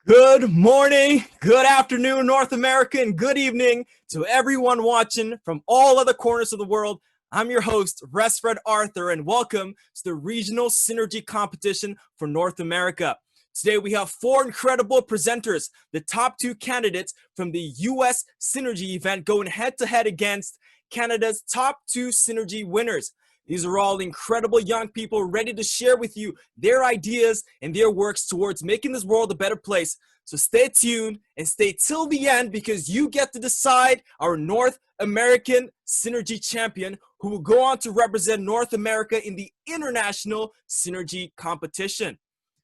Good morning, good afternoon, North America, and good evening to everyone watching from all other corners of the world. I'm your host, Resfred Arthur, and welcome to the Regional Synergy Competition for North America. Today we have four incredible presenters, the top two candidates from the US Synergy event going head-to-head against Canada's top two Synergy winners. These are all incredible young people ready to share with you their ideas and their works towards making this world a better place. So stay tuned and stay till the end because you get to decide our North American Synergy champion who will go on to represent North America in the International Synergy competition.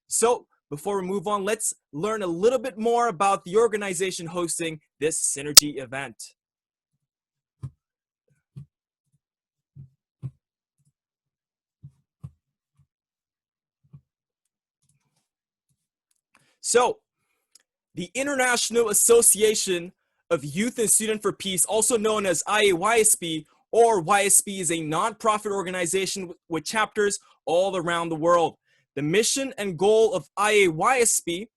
So before we move on, let's learn a little bit more about the organization hosting this Synergy event. So, the International Association of Youth and Student for Peace, also known as IAYSP, or YSP, is a nonprofit organization with chapters all around the world. The mission and goal of IAYSP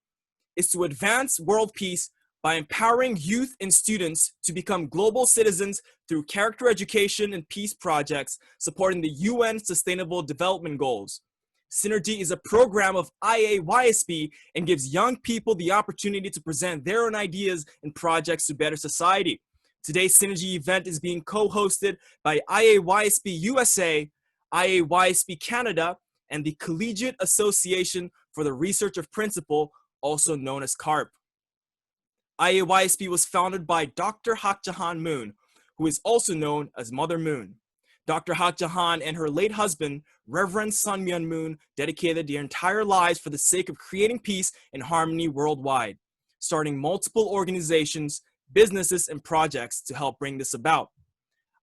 is to advance world peace by empowering youth and students to become global citizens through character education and peace projects supporting the UN Sustainable Development Goals. Synergy is a program of IAYSP and gives young people the opportunity to present their own ideas and projects to better society. Today's Synergy event is being co-hosted by IAYSP USA, IAYSP Canada, and the Collegiate Association for the Research of Principle, also known as CARP. IAYSP was founded by Dr. Hak Jahan Moon, who is also known as Mother Moon. Dr. Hak Jahan and her late husband, Reverend Sun Myung Moon, dedicated their entire lives for the sake of creating peace and harmony worldwide, starting multiple organizations, businesses, and projects to help bring this about.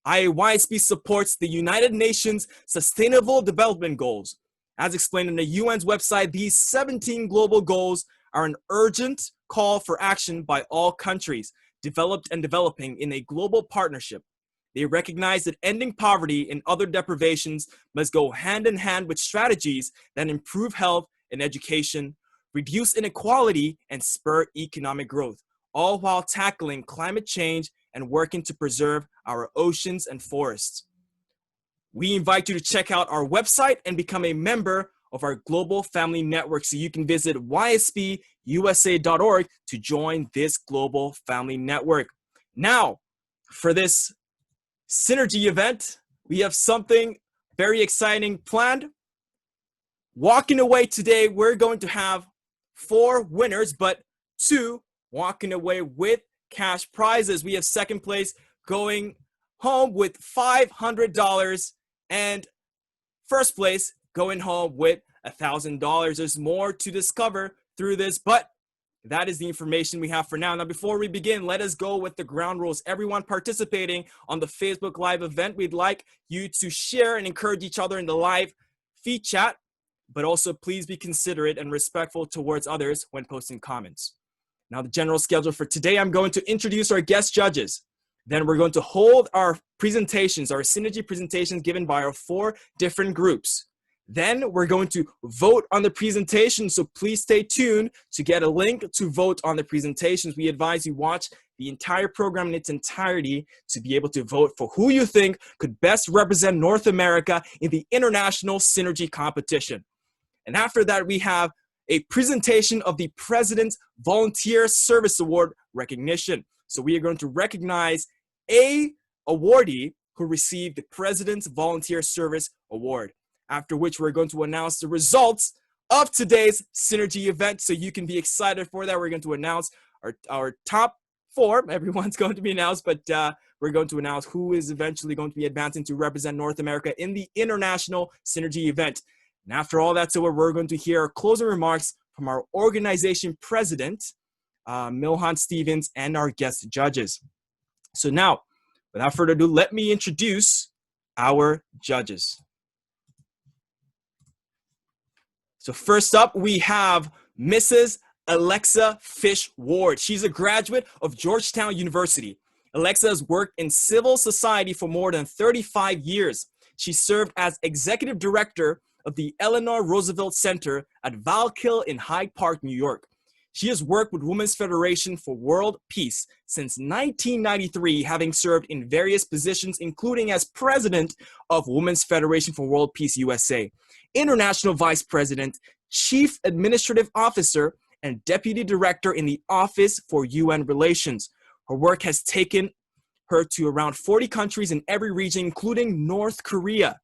IAYSP supports the United Nations Sustainable Development Goals. As explained on the UN's website, these 17 global goals are an urgent call for action by all countries, developed and developing in a global partnership. They recognize that ending poverty and other deprivations must go hand in hand with strategies that improve health and education, reduce inequality, and spur economic growth, all while tackling climate change and working to preserve our oceans and forests. We invite you to check out our website and become a member of our global family network so you can visit yspUSA.org to join this global family network. Now, for this Synergy event, we have something very exciting planned. Walking away today, we're going to have 4 winners, but 2 walking away with cash prizes. We have second place going home with $500 and first place going home with $1,000. There's more to discover through this, but that is the information we have for now. Now, before we begin, let us go with the ground rules. Everyone participating on the Facebook Live event, we'd like you to share and encourage each other in the live feed chat, but also please be considerate and respectful towards others when posting comments. Now, the general schedule for today, I'm going to introduce our guest judges. Then we're going to hold our presentations, our Synergy presentations given by our 4 different groups. Then we're going to vote on the presentation, so please stay tuned to get a link to vote on the presentations. We advise you watch the entire program in its entirety to be able to vote for who you think could best represent North America in the International Synergy competition. And after that, we have a presentation of the President's Volunteer Service Award recognition. So we are going to recognize a awardee who received the President's Volunteer Service Award. After which we're going to announce the results of today's Synergy event. So you can be excited for that. We're going to announce our top 4. Everyone's going to be announced, but we're going to announce who is eventually going to be advancing to represent North America in the International Synergy event. And after all that's over, we're going to hear closing remarks from our organization president, Milhan Stevens, and our guest judges. So now, without further ado, let me introduce our judges. So first up, we have Mrs. Alexa Fish Ward. She's a graduate of Georgetown University. Alexa has worked in civil society for more than 35 years. She served as executive director of the Eleanor Roosevelt Center at Valkill in Hyde Park, New York. She has worked with Women's Federation for World Peace since 1993, having served in various positions, including as president of Women's Federation for World Peace USA, international vice president, chief administrative officer, and deputy director in the Office for UN Relations. Her work has taken her to around 40 countries in every region, including North Korea.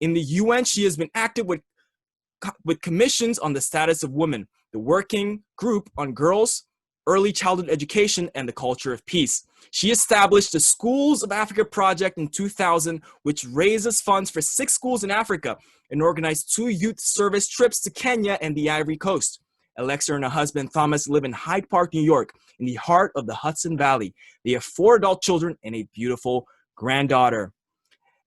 In the UN, she has been active with commissions on the status of women, the Working Group on Girls, Early Childhood Education, and the Culture of Peace. She established the Schools of Africa Project in 2000, which raises funds for 6 schools in Africa and organized 2 youth service trips to Kenya and the Ivory Coast. Alexa and her husband Thomas live in Hyde Park, New York, in the heart of the Hudson Valley. They have 4 adult children and a beautiful granddaughter.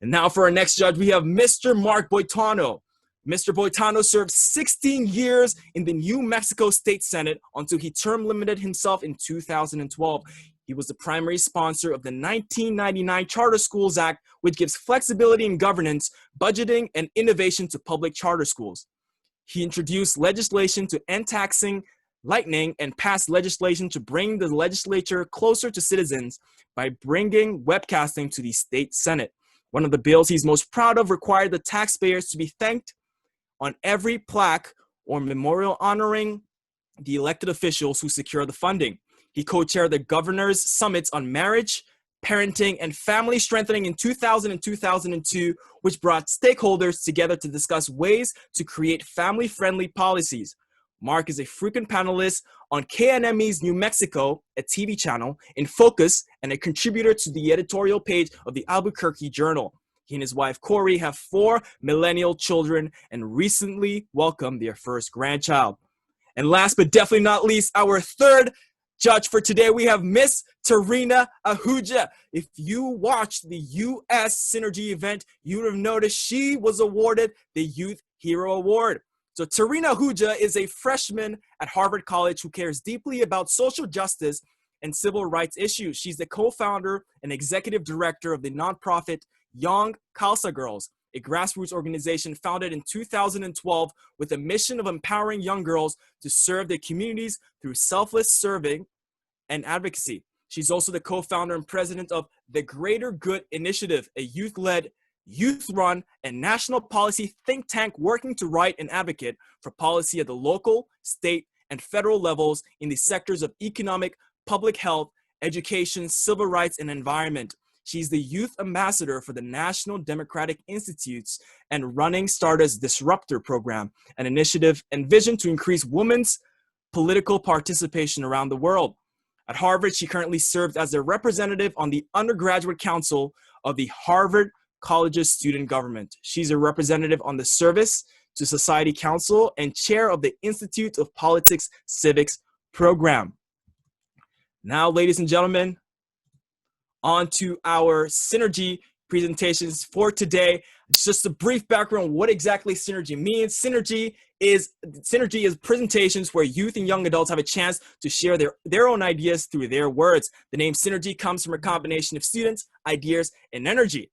And now for our next judge, we have Mr. Mark Boitano. Mr. Boitano served 16 years in the New Mexico State Senate until he term limited himself in 2012. He was the primary sponsor of the 1999 Charter Schools Act, which gives flexibility in governance, budgeting, and innovation to public charter schools. He introduced legislation to end taxing lightning and passed legislation to bring the legislature closer to citizens by bringing webcasting to the state Senate. One of the bills he's most proud of required the taxpayers to be thanked on every plaque or memorial honoring the elected officials who secure the funding. He co-chaired the Governor's Summits on Marriage, Parenting, and Family Strengthening in 2000 and 2002, which brought stakeholders together to discuss ways to create family-friendly policies. Mark is a frequent panelist on KNME's New Mexico, a TV channel, in Focus, and a contributor to the editorial page of the Albuquerque Journal. He and his wife, Corey, have 4 millennial children and recently welcomed their first grandchild. And last but definitely not least, our third judge for today, we have Miss Tarina Ahuja. If you watched the U.S. Synergy event, you would have noticed she was awarded the Youth Hero Award. So Tarina Ahuja is a freshman at Harvard College who cares deeply about social justice and civil rights issues. She's the co-founder and executive director of the nonprofit Young Khalsa Girls, a grassroots organization founded in 2012 with a mission of empowering young girls to serve their communities through selfless serving and advocacy. She's also the co-founder and president of the Greater Good Initiative, a youth-led, youth-run, and national policy think tank working to write and advocate for policy at the local, state, and federal levels in the sectors of economic, public health, education, civil rights, and environment. She's the youth ambassador for the National Democratic Institutes and running Stardust Disruptor program, an initiative envisioned to increase women's political participation around the world. At Harvard, she currently serves as a representative on the undergraduate council of the Harvard College's student government. She's a representative on the Service to Society Council and chair of the Institute of Politics Civics program. Now, ladies and gentlemen, on to our Synergy presentations for today. Just a brief background on what exactly Synergy means. Synergy is presentations where youth and young adults have a chance to share their own ideas through their words. The name Synergy comes from a combination of students, ideas, and energy.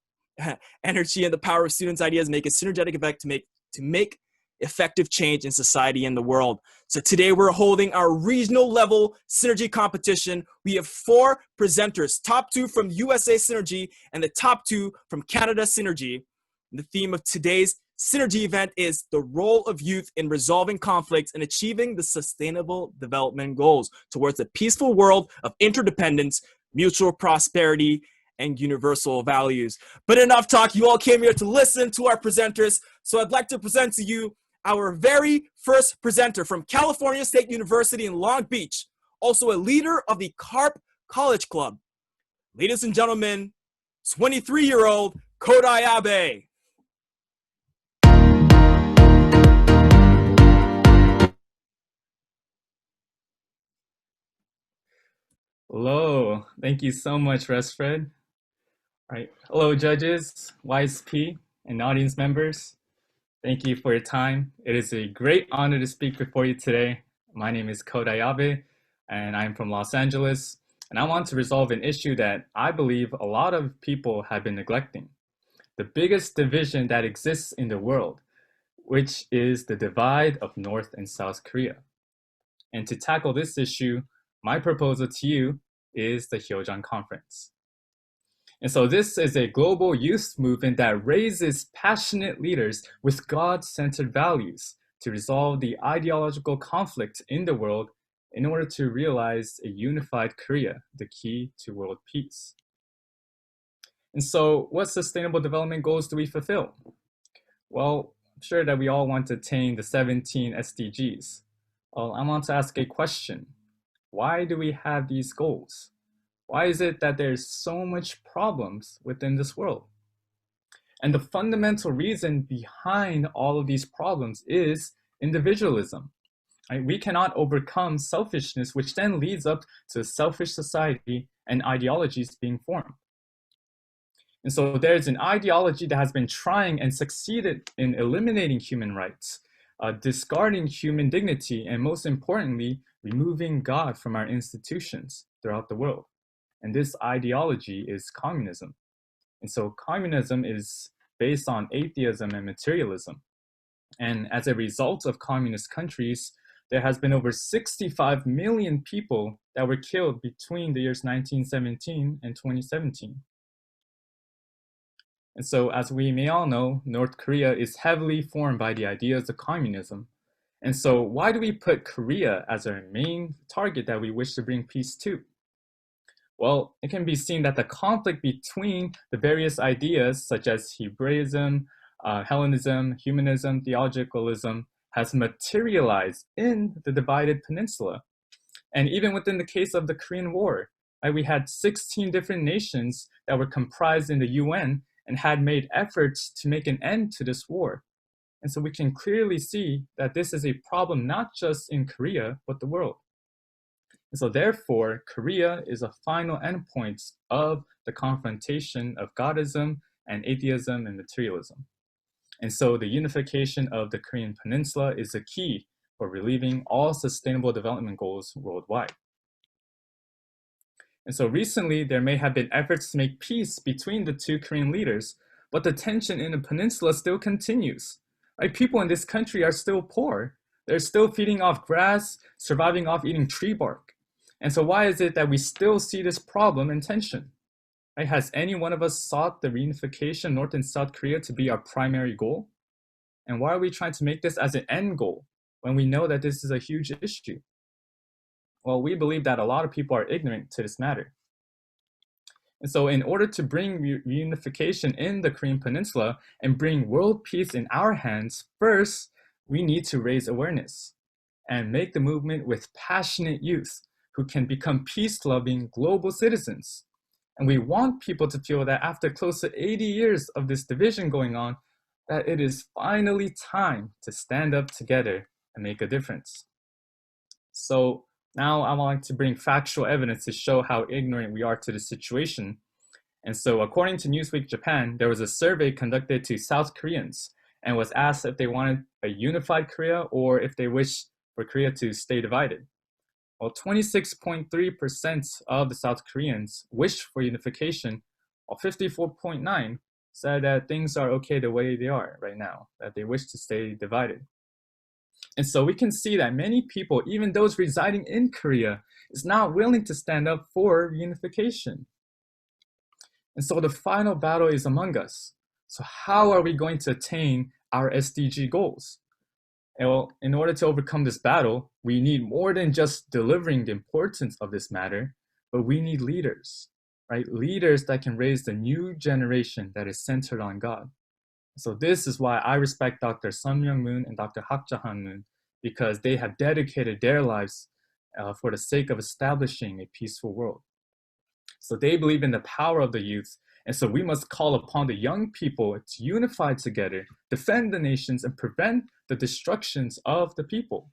Energy and the power of students' ideas make a synergetic effect to make effective change in society and the world. So today we're holding our regional level Synergy competition. We have 4 presenters, top 2 from USA Synergy and the top 2 from Canada Synergy. And the theme of today's Synergy event is the role of youth in resolving conflicts and achieving the Sustainable Development Goals towards a peaceful world of interdependence, mutual prosperity, and universal values. But enough talk, you all came here to listen to our presenters. So I'd like to present to you our very first presenter from California State University in Long Beach, also a leader of the CARP College Club. Ladies and gentlemen, 23-year-old Kodai Abe. Hello, thank you so much, Resfred. All right, hello, judges, YSP, and audience members. Thank you for your time. It is a great honor to speak before you today. My name is Kodai Abe, and I'm from Los Angeles, and I want to resolve an issue that I believe a lot of people have been neglecting. The biggest division that exists in the world, which is the divide of North and South Korea. And to tackle this issue, my proposal to you is the Hyojeon Conference. And so this is a global youth movement that raises passionate leaders with God-centered values to resolve the ideological conflict in the world in order to realize a unified Korea, the key to world peace. And so what sustainable development goals do we fulfill? Well, I'm sure that we all want to attain the 17 SDGs. Well, I want to ask a question. Why do we have these goals? Why is it that there's so much problems within this world? And the fundamental reason behind all of these problems is individualism. Right? We cannot overcome selfishness, which then leads up to a selfish society and ideologies being formed. And so there's an ideology that has been trying and succeeded in eliminating human rights, discarding human dignity, and most importantly, removing God from our institutions throughout the world. And this ideology is communism. And so communism is based on atheism and materialism. And as a result of communist countries, there has been over 65 million people that were killed between the years 1917 and 2017. And so, as we may all know, North Korea is heavily formed by the ideas of communism. And so, why do we put Korea as our main target that we wish to bring peace to? Well, it can be seen that the conflict between the various ideas, such as Hebraism, Hellenism, humanism, theologicalism, has materialized in the divided peninsula. And even within the case of the Korean War, right, we had 16 different nations that were comprised in the UN and had made efforts to make an end to this war. And so we can clearly see that this is a problem not just in Korea, but the world. And so therefore, Korea is a final endpoint of the confrontation of Godism and atheism and materialism. And so the unification of the Korean Peninsula is the key for relieving all sustainable development goals worldwide. And so recently, there may have been efforts to make peace between the two Korean leaders, but the tension in the peninsula still continues. Right? People in this country are still poor. They're still feeding off grass, surviving off eating tree bark. And so why is it that we still see this problem and tension? Right? Has any one of us sought the reunification of North and South Korea to be our primary goal? And why are we trying to make this as an end goal when we know that this is a huge issue? Well, we believe that a lot of people are ignorant to this matter. And so in order to bring reunification in the Korean Peninsula and bring world peace in our hands, first, we need to raise awareness and make the movement with passionate youth who can become peace-loving global citizens. And we want people to feel that after close to 80 years of this division going on, that it is finally time to stand up together and make a difference. So now I want to bring factual evidence to show how ignorant we are to the situation. And so according to Newsweek Japan, there was a survey conducted to South Koreans and was asked if they wanted a unified Korea or if they wish for Korea to stay divided. Well, 26.3% of the South Koreans wished for unification, while 54.9% said that things are okay the way they are right now, that they wish to stay divided. And so we can see that many people, even those residing in Korea, is not willing to stand up for reunification. And so the final battle is among us. So how are we going to attain our SDG goals? Well, in order to overcome this battle, we need more than just delivering the importance of this matter, but we need leaders, right? Leaders that can raise the new generation that is centered on God. So this is why I respect Dr. Sun Myung-moon and Dr. Hak Ja-han-moon, because they have dedicated their lives for the sake of establishing a peaceful world. So they believe in the power of the youth, and so we must call upon the young people to unify together, defend the nations, and prevent the destructions of the people.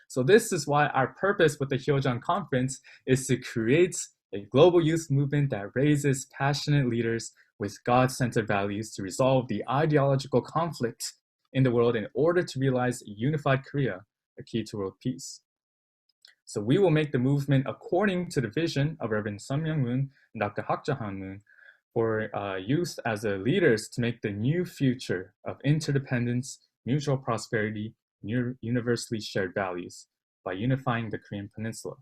So this is why our purpose with the Hyojeon Conference is to create a global youth movement that raises passionate leaders with God-centered values to resolve the ideological conflict in the world in order to realize a unified Korea, a key to world peace. So we will make the movement according to the vision of Reverend Sun Myung-moon and Dr. Hak Ja-han-moon for youth as leaders to make the new future of interdependence, mutual prosperity, universally shared values by unifying the Korean Peninsula.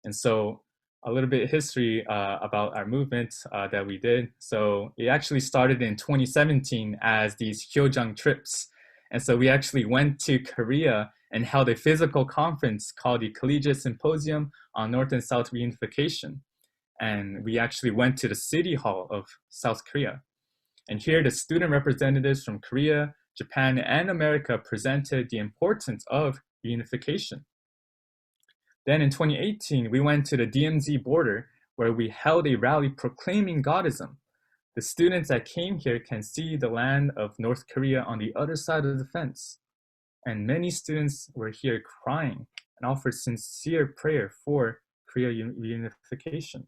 And so a little bit of history about our movement that we did. So it actually started in 2017 as these Hyojang trips. And so we actually went to Korea and held a physical conference called the Collegiate Symposium on North and South Reunification. And we actually went to the City Hall of South Korea. And here the student representatives from Korea, Japan, and America presented the importance of reunification. Then in 2018, we went to the DMZ border where we held a rally proclaiming Godism. The students that came here can see the land of North Korea on the other side of the fence. And many students were here crying and offered sincere prayer for Korea reunification.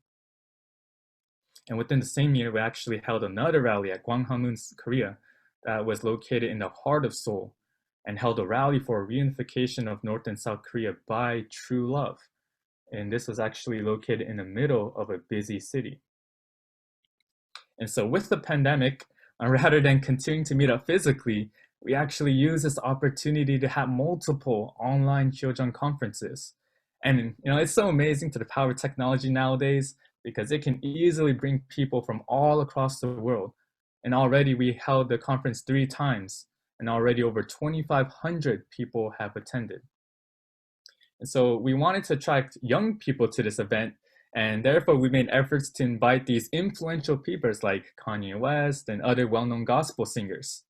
And within the same year, we actually held another rally at Gwanghwamun, Korea, that was located in the heart of Seoul, and held a rally for reunification of North and South Korea by true love. And this was actually located in the middle of a busy city. And so with the pandemic, rather than continuing to meet up physically, we actually used this opportunity to have multiple online Hyojang conferences. And it's so amazing to the power of technology nowadays, because it can easily bring people from all across the world. And already we held the conference 3 times, and already over 2,500 people have attended. And so we wanted to attract young people to this event, and therefore we made efforts to invite these influential people like Kanye West and other well-known gospel singers.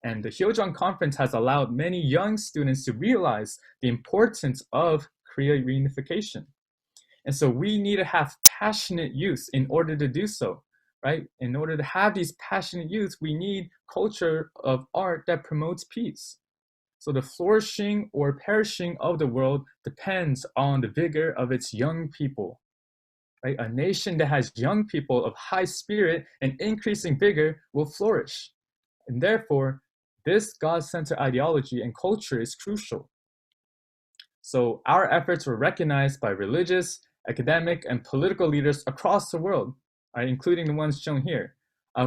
And the Hyojang conference has allowed many young students to realize the importance of Korea reunification. And so we need to have passionate youth in order to do so, right? In order to have these passionate youth, we need culture of art that promotes peace. So the flourishing or perishing of the world depends on the vigor of its young people, right? A nation that has young people of high spirit and increasing vigor will flourish. And therefore, this God-centered ideology and culture is crucial. So our efforts were recognized by religious, academic, and political leaders across the world, right, including the ones shown here.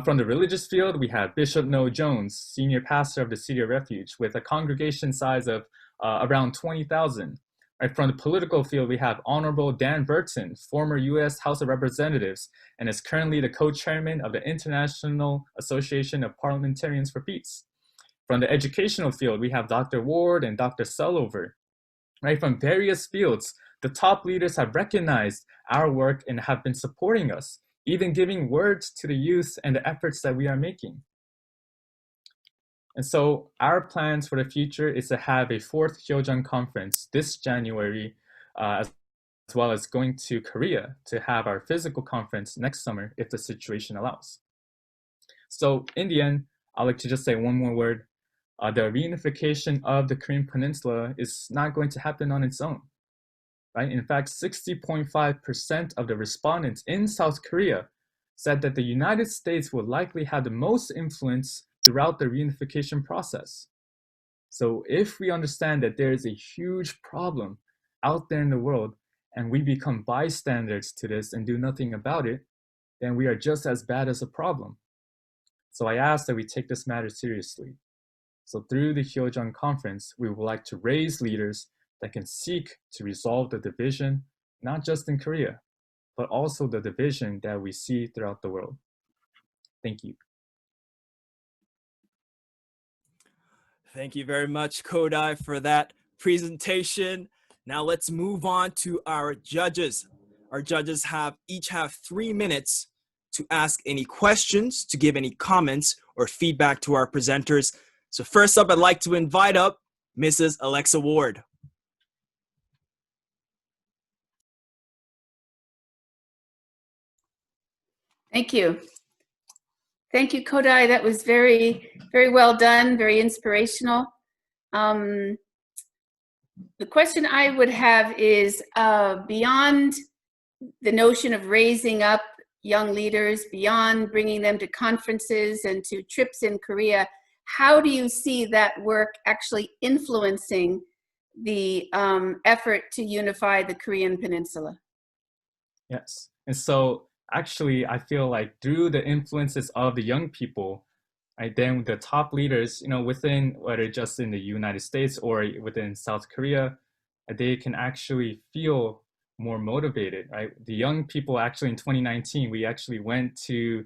From the religious field, we have Bishop Noah Jones, senior pastor of the City of Refuge, with a congregation size of around 20,000. Right, from the political field, we have Honorable Dan Burton, former U.S. House of Representatives, and is currently the co-chairman of the International Association of Parliamentarians for Peace. From the educational field, we have Dr. Ward and Dr. Sullivan. Right, from various fields, the top leaders have recognized our work and have been supporting us, even giving words to the youth and the efforts that we are making. And so our plans for the future is to have a 4th Hyojang conference this January, as well as going to Korea to have our physical conference next summer if the situation allows. So in the end, I'd like to just say one more word. The reunification of the Korean Peninsula is not going to happen on its own. Right? In fact, 60.5% of the respondents in South Korea said that the United States will likely have the most influence throughout the reunification process. So if we understand that there is a huge problem out there in the world and we become bystanders to this and do nothing about it, then we are just as bad as a problem. So I ask that we take this matter seriously. So through the Hyojang conference, we would like to raise leaders that can seek to resolve the division, not just in Korea, but also the division that we see throughout the world. Thank you. Thank you very much, Kodai, for that presentation. Now let's move on to our judges. Our judges each have 3 minutes to ask any questions, to give any comments or feedback to our presenters. So first up, I'd like to invite up Mrs. Alexa Ward. Thank you. Thank you, Kodai. That was very, very well done, very inspirational. The question I would have is, beyond the notion of raising up young leaders, beyond bringing them to conferences and to trips in Korea, how do you see that work actually influencing the effort to unify the Korean Peninsula? Yes, and so actually, I feel like through the influences of the young people, right, then the top leaders, within, whether just in the United States or within South Korea, they can actually feel more motivated, right? The young people actually in 2019, we actually went to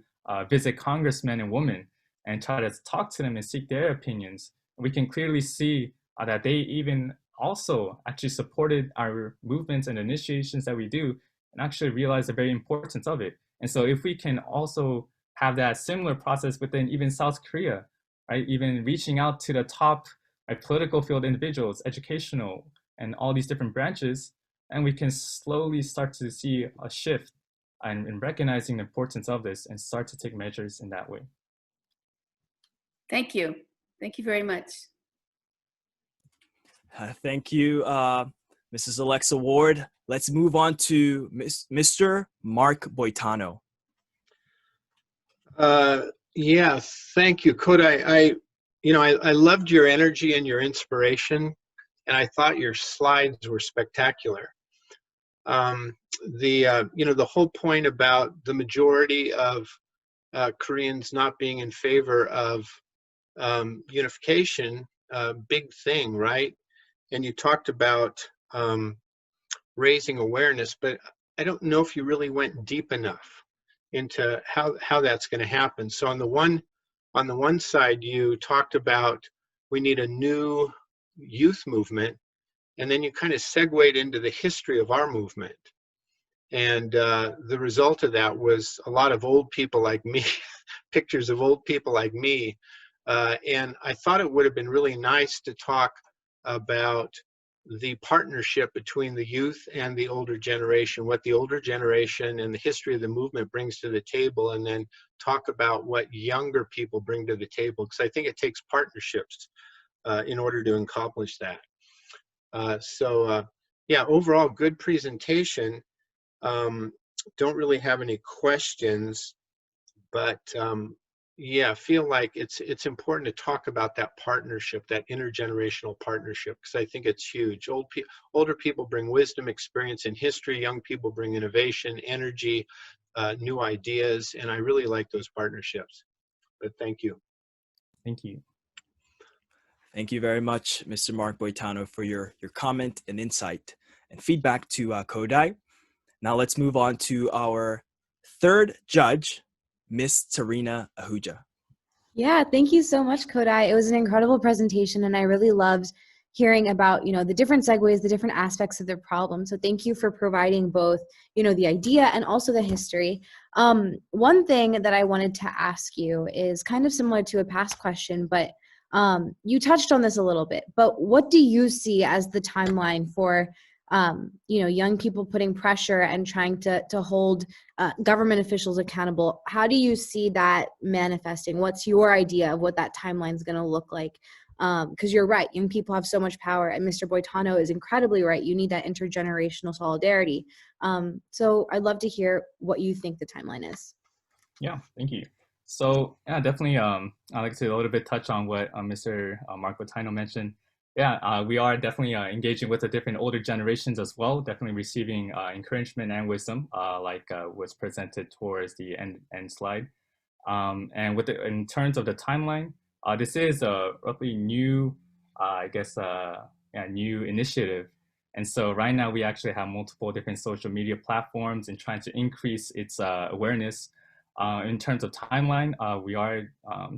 visit congressmen and women and try to talk to them and seek their opinions. We can clearly see that they even also actually supported our movements and initiations that we do and actually realize the very importance of it. And so if we can also have that similar process within even South Korea, right? Even reaching out to the top political field individuals, educational, and all these different branches, and we can slowly start to see a shift in recognizing the importance of this and start to take measures in that way. Thank you. Thank you very much. Thank you, Mrs. Alexa Ward. Let's move on to Mr. Mark Boitano. Yeah, thank you, Kodai. I loved your energy and your inspiration, and I thought your slides were spectacular. The whole point about the majority of Koreans not being in favor of unification, big thing, right? And you talked about raising awareness, but I don't know if you really went deep enough into how that's going to happen. So on the one side, you talked about we need a new youth movement, and then you kind of segued into the history of our movement. And the result of that was a lot of old people like me, pictures of old people like me. And I thought it would have been really nice to talk about the partnership between the youth and the older generation, what the older generation and the history of the movement brings to the table, and then talk about what younger people bring to the table, because I think it takes partnerships in order to accomplish that. Yeah, overall, good presentation. Don't really have any questions, but yeah, feel like it's important to talk about that partnership, that intergenerational partnership, because I think it's huge. Older people bring wisdom, experience, and history. Young people bring innovation, energy, new ideas, and I really like those partnerships. But thank you. Thank you. Thank you very much, Mr. Mark Boitano, for your comment and insight and feedback to Kodai. Now let's move on to our third judge, Miss Tarina Ahuja. Yeah, thank you so much, Kodai. It was an incredible presentation, and I really loved hearing about, the different segues, the different aspects of the problem. So thank you for providing both, the idea and also the history. One thing that I wanted to ask you is kind of similar to a past question, but you touched on this a little bit, but what do you see as the timeline for young people putting pressure and trying to hold government officials accountable? How do you see that manifesting? What's your idea of what that timeline is going to look like? Because you're right, young people have so much power, and Mr. Boitano is incredibly right. You need that intergenerational solidarity. So I'd love to hear what you think the timeline is. Yeah, thank you. So yeah, definitely, I'd like to a little bit touch on what Mr. Mark Boitano mentioned. Yeah, we are definitely engaging with the different older generations as well, definitely receiving encouragement and wisdom, like was presented towards the end slide. And in terms of the timeline, this is a roughly new, new initiative. And so right now we actually have multiple different social media platforms and trying to increase its awareness. In terms of timeline, we are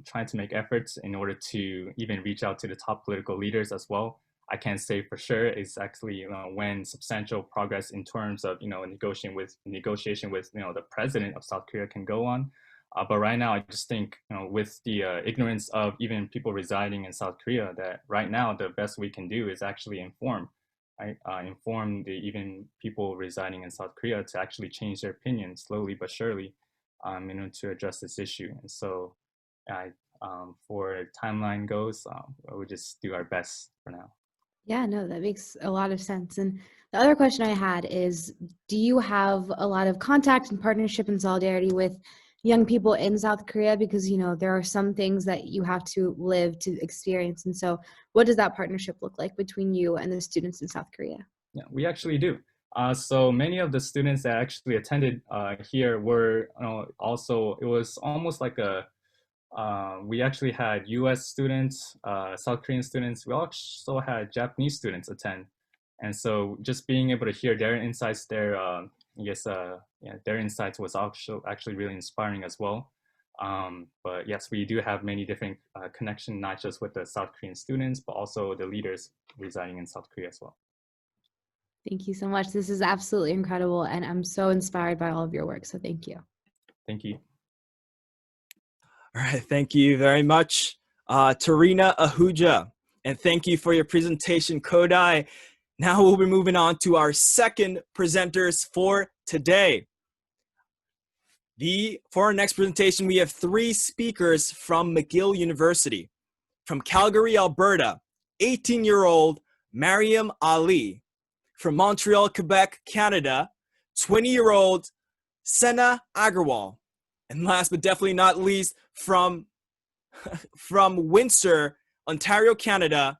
trying to make efforts in order to even reach out to the top political leaders as well. I can't say for sure it's actually when substantial progress in terms of negotiation with the president of South Korea can go on. But right now, I just think with the ignorance of even people residing in South Korea, that right now the best we can do is actually inform. Right? Inform the even people residing in South Korea to actually change their opinion slowly but surely. To address this issue. And so for timeline goes, we'll just do our best for now. Yeah, no, that makes a lot of sense. And the other question I had is, do you have a lot of contact and partnership and solidarity with young people in South Korea? Because, there are some things that you have to live to experience. And so what does that partnership look like between you and the students in South Korea? Yeah, we actually do. So many of the students that actually attended here were also, it was almost like we actually had US students, South Korean students. We also had Japanese students attend. And so just being able to hear their insights there, their insights was actually really inspiring as well. But yes, we do have many different connections, not just with the South Korean students, but also the leaders residing in South Korea as well. Thank you so much. This is absolutely incredible, and I'm so inspired by all of your work, so thank you. Thank you. All right, thank you very much, Tarina Ahuja, and thank you for your presentation, Kodai. Now we'll be moving on to our second presenters for today. For our next presentation, we have 3 speakers from McGill University. From Calgary, Alberta, 18-year-old Mariam Ali. From Montreal, Quebec, Canada, 20-year-old Sena Agarwal. And last but definitely not least, from Windsor, Ontario, Canada,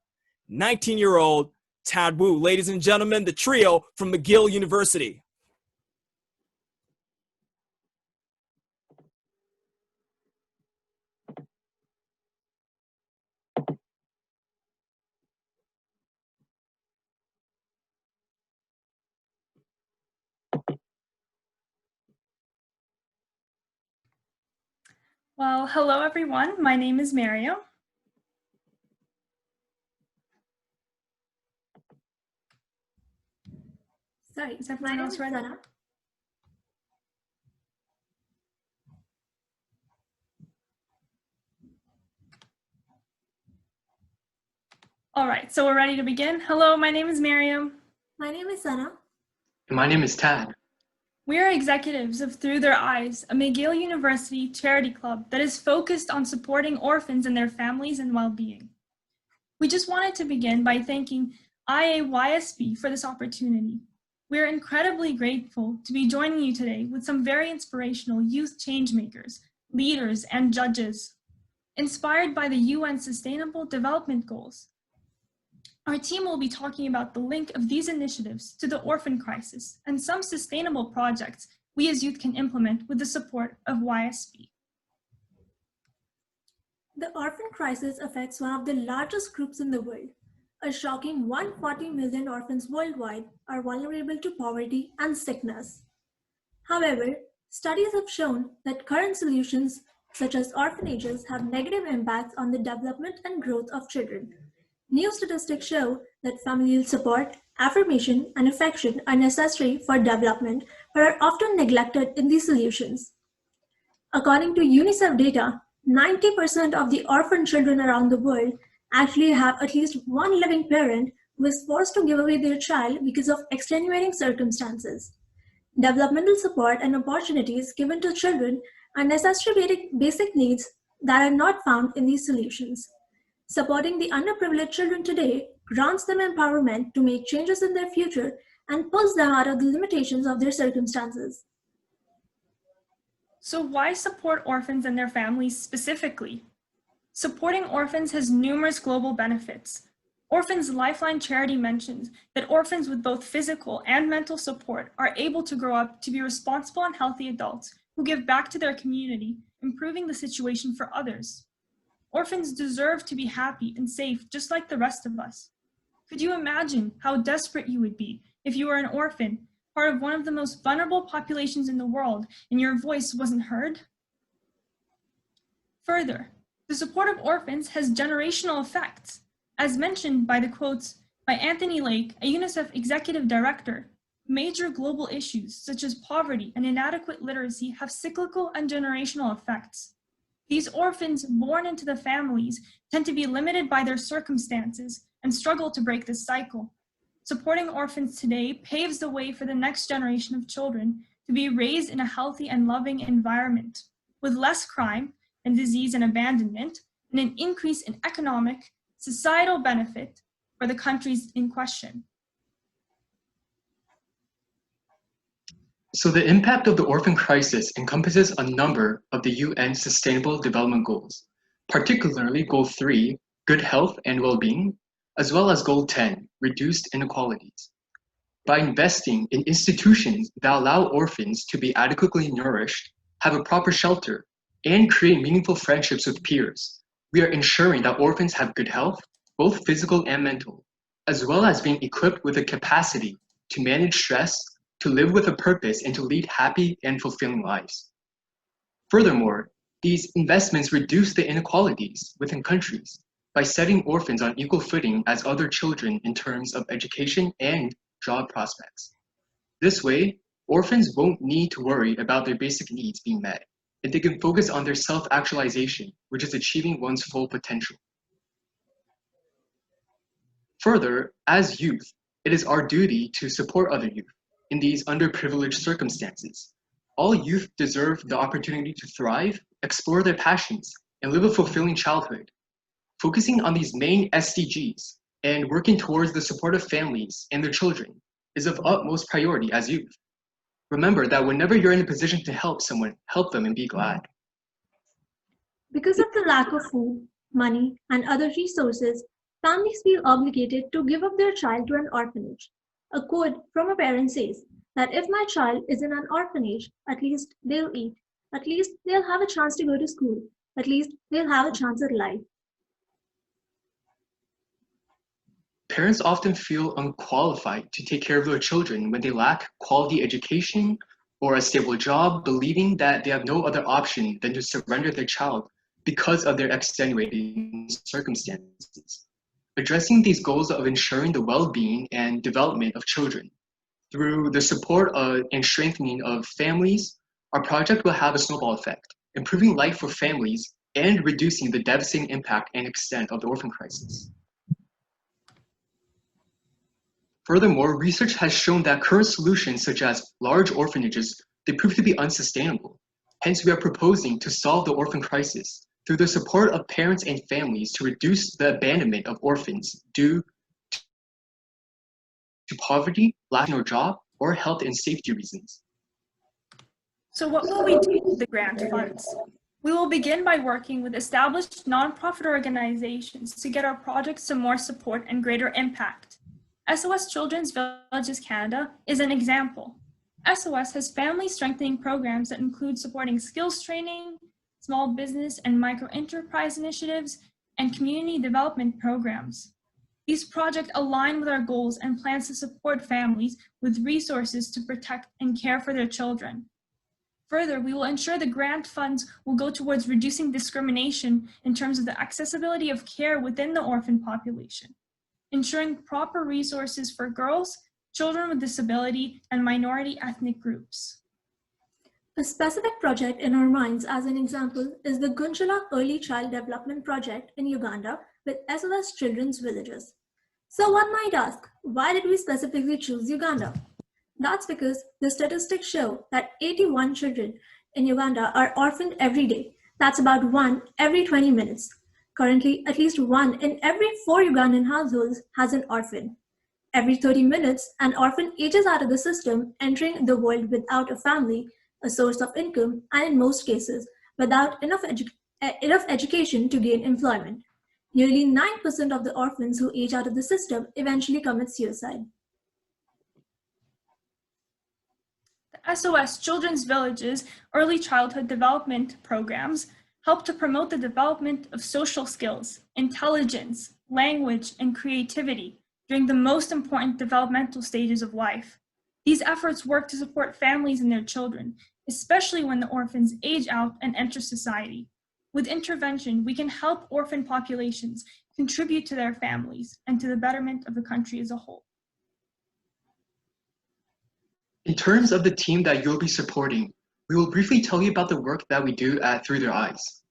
19-year-old Tad Wu. Ladies and gentlemen, the trio from McGill University. Well, hello everyone. My name is Mario. Sorry, is everyone else ready? All right, so we're ready to begin. Hello, my name is Miriam. My name is Sana. And my name is Tad. We are executives of Through Their Eyes, a McGill University charity club that is focused on supporting orphans and their families and well-being. We just wanted to begin by thanking IAYSB for this opportunity. We are incredibly grateful to be joining you today with some very inspirational youth changemakers, leaders, and judges. Inspired by the UN Sustainable Development Goals, our team will be talking about the link of these initiatives to the orphan crisis and some sustainable projects we as youth can implement with the support of YSB. The orphan crisis affects one of the largest groups in the world. A shocking 140 million orphans worldwide are vulnerable to poverty and sickness. However, studies have shown that current solutions, such as orphanages, have negative impacts on the development and growth of children. New statistics show that familial support, affirmation, and affection are necessary for development, but are often neglected in these solutions. According to UNICEF data, 90% of the orphan children around the world actually have at least one living parent who is forced to give away their child because of extenuating circumstances. Developmental support and opportunities given to children are necessary basic needs that are not found in these solutions. Supporting the underprivileged children today grants them empowerment to make changes in their future and pulls them out of the limitations of their circumstances. So why support orphans and their families specifically? Supporting orphans has numerous global benefits. Orphans Lifeline Charity mentions that orphans with both physical and mental support are able to grow up to be responsible and healthy adults who give back to their community, improving the situation for others. Orphans deserve to be happy and safe just like the rest of us. Could you imagine how desperate you would be if you were an orphan, part of one of the most vulnerable populations in the world, and your voice wasn't heard? Further, the support of orphans has generational effects. As mentioned by the quotes by Anthony Lake, a UNICEF executive director, major global issues such as poverty and inadequate literacy have cyclical and generational effects. These orphans born into the families tend to be limited by their circumstances and struggle to break this cycle. Supporting orphans today paves the way for the next generation of children to be raised in a healthy and loving environment, with less crime and disease and abandonment, and an increase in economic, societal benefit for the countries in question. So the impact of the orphan crisis encompasses a number of the UN Sustainable Development Goals, particularly Goal 3, Good Health and Well-being, as well as Goal 10, Reduced Inequalities. By investing in institutions that allow orphans to be adequately nourished, have a proper shelter, and create meaningful friendships with peers, we are ensuring that orphans have good health, both physical and mental, as well as being equipped with the capacity to manage stress, to live with a purpose, and to lead happy and fulfilling lives. Furthermore, these investments reduce the inequalities within countries by setting orphans on equal footing as other children in terms of education and job prospects. This way, orphans won't need to worry about their basic needs being met, and they can focus on their self-actualization, which is achieving one's full potential. Further, as youth, it is our duty to support other youth in these underprivileged circumstances. All youth deserve the opportunity to thrive, explore their passions, and live a fulfilling childhood. Focusing on these main SDGs and working towards the support of families and their children is of utmost priority as youth. Remember that whenever you're in a position to help someone, help them and be glad. Because of the lack of food, money, and other resources, families feel obligated to give up their child to an orphanage. A quote from a parent says that if my child is in an orphanage, at least they'll eat, at least they'll have a chance to go to school, at least they'll have a chance at life. Parents often feel unqualified to take care of their children when they lack quality education or a stable job, believing that they have no other option than to surrender their child because of their extenuating circumstances. Addressing these goals of ensuring the well-being and development of children through the support and strengthening of families, our project will have a snowball effect, improving life for families and reducing the devastating impact and extent of the orphan crisis. Furthermore, research has shown that current solutions such as large orphanages, they prove to be unsustainable. Hence, we are proposing to solve the orphan crisis through the support of parents and families to reduce the abandonment of orphans due to poverty, lack of a job, or health and safety reasons. So what will we do with the grant funds? We will begin by working with established nonprofit organizations to get our projects some more support and greater impact. SOS Children's Villages Canada is an example. SOS has family strengthening programs that include supporting skills training, small business and micro enterprise initiatives, and community development programs. These projects align with our goals and plans to support families with resources to protect and care for their children. Further, we will ensure the grant funds will go towards reducing discrimination in terms of the accessibility of care within the orphan population, ensuring proper resources for girls, children with disability, and minority ethnic groups. A specific project in our minds, as an example, is the Gunjala Early Child Development Project in Uganda with SOS Children's Villages. So one might ask, why did we specifically choose Uganda? That's because the statistics show that 81 children in Uganda are orphaned every day. That's about 1 every 20 minutes. Currently, at least 1 in every 4 Ugandan households has an orphan. Every 30 minutes, an orphan ages out of the system, entering the world without a family, a source of income, and in most cases, without enough education to gain employment. Nearly 9% of the orphans who age out of the system eventually commit suicide. The SOS Children's Villages early childhood development programs help to promote the development of social skills, intelligence, language, and creativity during the most important developmental stages of life. These efforts work to support families and their children, especially when the orphans age out and enter society. With intervention, we can help orphan populations contribute to their families and to the betterment of the country as a whole. In terms of the team that you'll be supporting, we will briefly tell you about the work that we do at Through Their Eyes.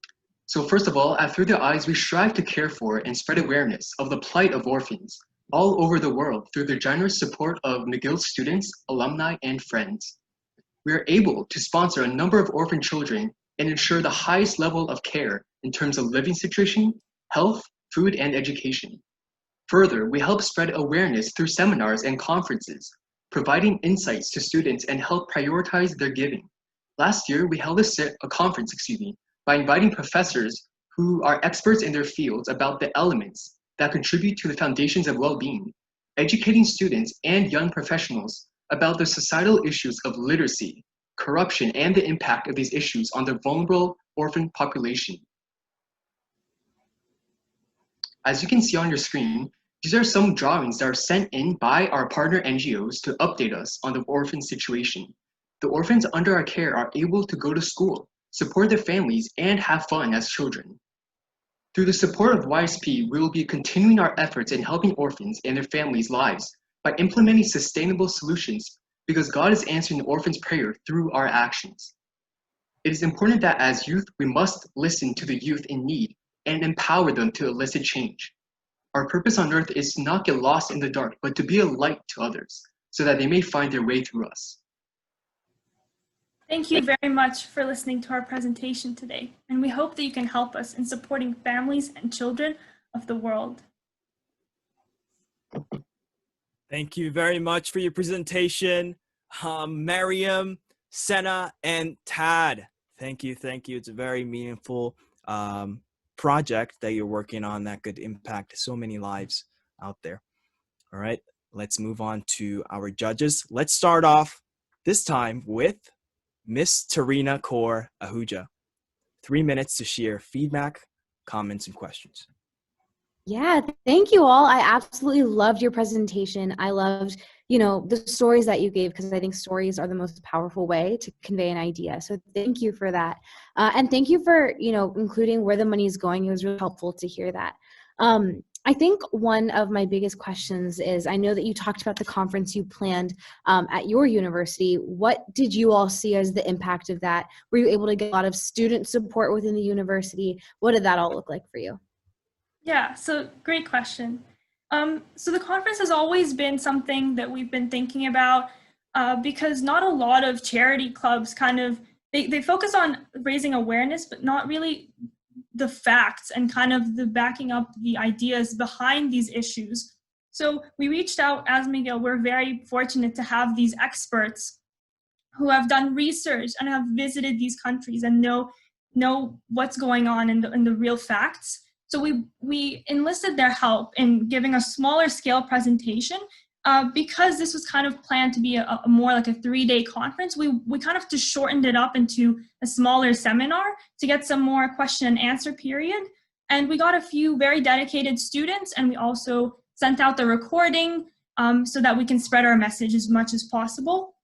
So first of all, at Through Their Eyes, we strive to care for and spread awareness of the plight of orphans all over the world through the generous support of McGill students, alumni, and friends. We are able to sponsor a number of orphan children and ensure the highest level of care in terms of living situation, health, food, and education. Further, we help spread awareness through seminars and conferences, providing insights to students and help prioritize their giving. Last year, we held a conference by inviting professors who are experts in their fields about the elements that contribute to the foundations of well-being, educating students and young professionals about the societal issues of literacy, corruption, and the impact of these issues on the vulnerable orphan population. As you can see on your screen, These are some drawings that are sent in by our partner NGOs to update us on the orphan situation. The orphans under our care are able to go to school, support their families, and have fun as children. Through the support of YSP, we will be continuing our efforts in helping orphans and their families' lives by implementing sustainable solutions because God is answering the orphan's prayer through our actions. It is important that as youth, we must listen to the youth in need and empower them to elicit change. Our purpose on earth is to not get lost in the dark, but to be a light to others so that they may find their way through us. Thank you very much for listening to our presentation today, and we hope that you can help us in supporting families and children of the world. Thank you very much for your presentation, Mariam, Senna, and Tad. Thank you, thank you. It's a very meaningful project that you're working on that could impact so many lives out there. All right, let's move on to our judges. Let's start off this time with Miss Tarina Kaur Ahuja. 3 minutes to share feedback, comments, and questions. Yeah, thank you all. I absolutely loved your presentation. I loved, the stories that you gave because I think stories are the most powerful way to convey an idea. So thank you for that. And thank you for, including where the money is going. It was really helpful to hear that. I think one of my biggest questions is, I know that you talked about the conference you planned at your university. What did you all see as the impact of that? Were you able to get a lot of student support within the university? What did that all look like for you? Yeah, so great question. So the conference has always been something that we've been thinking about because not a lot of charity clubs they focus on raising awareness, but not really the facts and kind of the backing up the ideas behind these issues. So we reached out as Miguel. We're very fortunate to have these experts who have done research and have visited these countries and know what's going on in the real facts. So we enlisted their help in giving a smaller scale presentation because this was kind of planned to be a more like a 3-day conference. We kind of just shortened it up into a smaller seminar to get some more question and answer period. And we got a few very dedicated students, and we also sent out the recording so that we can spread our message as much as possible.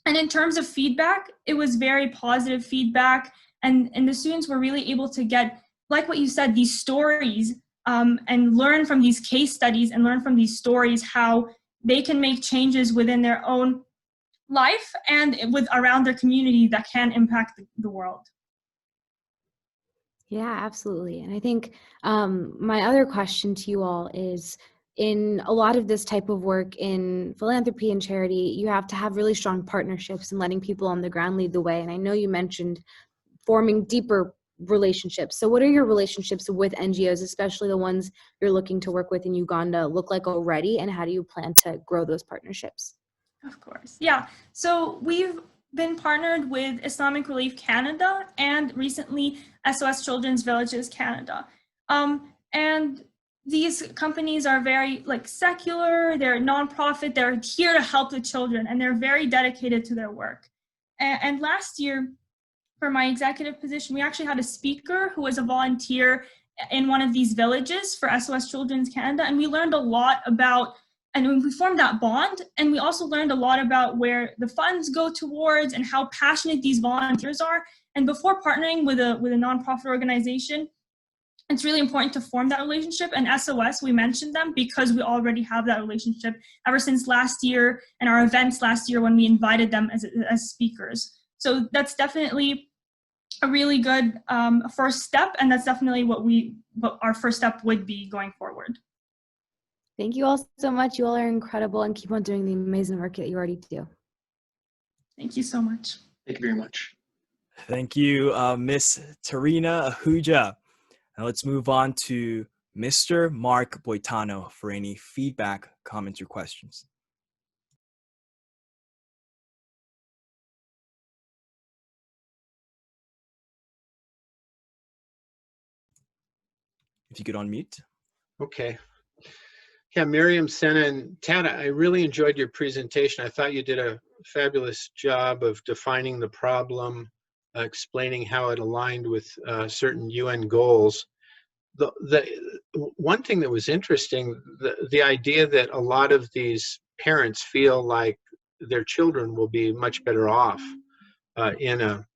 And in terms of feedback, it was very positive feedback, and the students were really able to get, like what you said, these stories and learn from these case studies and learn from these stories how they can make changes within their own life and around their community that can impact the world. Yeah, absolutely. And I think my other question to you all is, in a lot of this type of work in philanthropy and charity, you have to have really strong partnerships and letting people on the ground lead the way. And I know you mentioned forming deeper relationships. So what are your relationships with NGOs, especially the ones you're looking to work with in Uganda, look like already? And how do you plan to grow those partnerships? Of course. Yeah. So we've been partnered with Islamic Relief Canada and recently SOS Children's Villages Canada. And these companies are very secular, they're nonprofit, they're here to help the children, and they're very dedicated to their work. And last year, for my executive position, we actually had a speaker who was a volunteer in one of these villages for SOS Children's Canada, and we learned a lot about, and we formed that bond, and we also learned a lot about where the funds go towards and how passionate these volunteers are. And before partnering with a nonprofit organization, it's really important to form that relationship. And SOS, we mentioned them because we already have that relationship ever since last year and our events last year when we invited them as speakers. So that's definitely a really good first step, and that's definitely what our first step would be going forward. Thank you all so much. You all are incredible, and keep on doing the amazing work that you already do. Thank you so much. Thank you very much. Thank you, Miss Tarina Ahuja. Now let's move on to Mr. Mark Boitano for any feedback, comments, or questions. If you could unmute. Okay. Yeah, Miriam, Senna, and Tana, I really enjoyed your presentation. I thought you did a fabulous job of defining the problem, explaining how it aligned with certain UN goals. the one thing that was interesting, the idea that a lot of these parents feel like their children will be much better off in a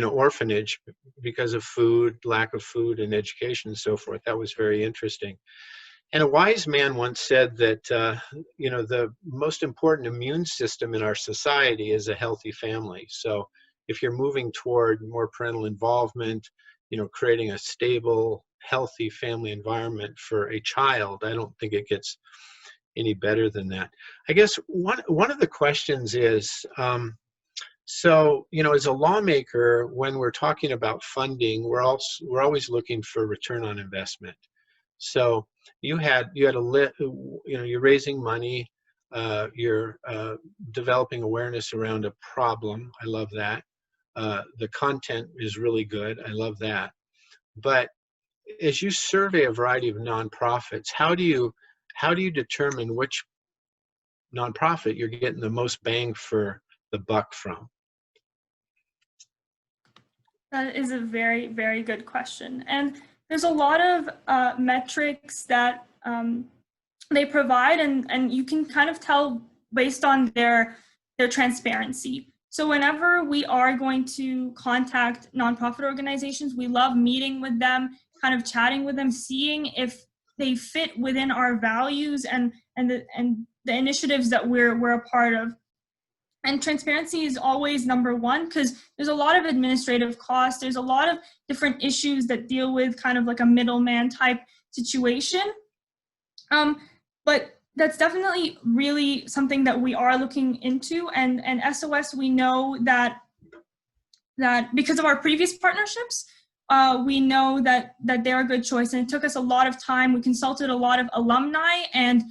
orphanage because of food, lack of food and education and so forth. That was very interesting. And a wise man once said that the most important immune system in our society is a healthy family. So if you're moving toward more parental involvement, creating a stable, healthy family environment for a child, I don't think it gets any better than that. I guess one of the questions is, so, as a lawmaker, when we're talking about funding, we're always looking for return on investment. So you're raising money, you're developing awareness around a problem. I love that. The content is really good. I love that. But as you survey a variety of nonprofits, how do you determine which nonprofit you're getting the most bang for the buck from? That is a very, very good question. And there's a lot of metrics that they provide, and you can kind of tell based on their transparency. So whenever we are going to contact nonprofit organizations, we love meeting with them, kind of chatting with them, seeing if they fit within our values and the initiatives that we're a part of. And transparency is always number one, because there's a lot of administrative costs. There's a lot of different issues that deal with kind of like a middleman type situation. But that's definitely really something that we are looking into. And SOS, we know that because of our previous partnerships, we know that they're a good choice. And it took us a lot of time. We consulted a lot of alumni and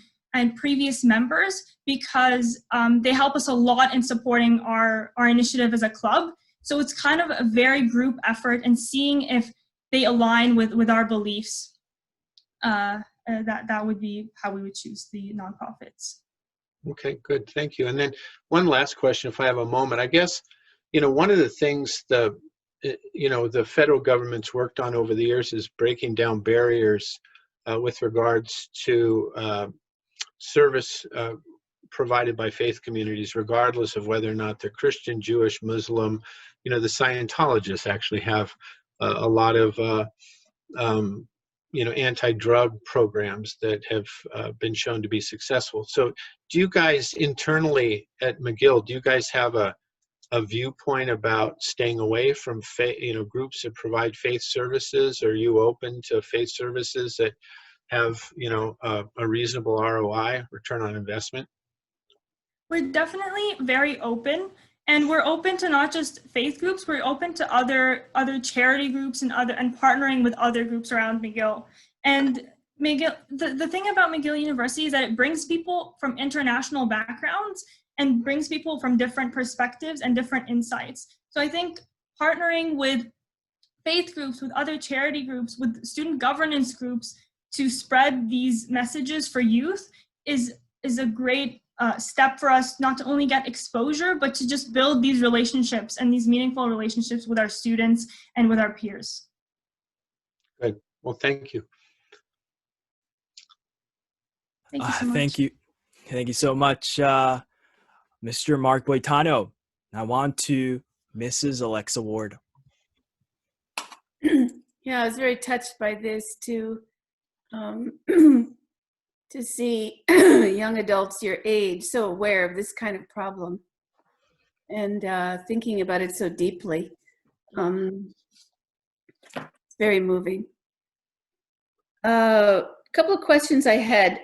previous members, because they help us a lot in supporting our initiative as a club. So it's kind of a very group effort, and seeing if they align with our beliefs. That would be how we would choose the nonprofits. Okay, good, thank you. And then one last question, if I have a moment. I guess, one of the things the federal government's worked on over the years is breaking down barriers with regards to service provided by faith communities, regardless of whether or not they're Christian, Jewish, Muslim. The Scientologists actually have a lot of anti-drug programs that have been shown to be successful. So do you guys internally at McGill, do you guys have a viewpoint about staying away from groups that provide faith services? Are you open to faith services that have a reasonable ROI, return on investment? We're definitely very open, and we're open to not just faith groups. We're open to other charity groups and partnering with other groups around McGill. And McGill, the thing about McGill University is that it brings people from international backgrounds and brings people from different perspectives and different insights. So I think partnering with faith groups, with other charity groups, with student governance groups to spread these messages for youth is a great step for us, not to only get exposure, but to just build these relationships and these meaningful relationships with our students and with our peers. Good. Well, thank you. Thank you so much. Thank you so much, Mr. Mark Boitano. Now on to Mrs. Alexa Ward. Yeah, I was very touched by this too. To see young adults your age so aware of this kind of problem and thinking about it so deeply. It's very moving. A couple of questions I had.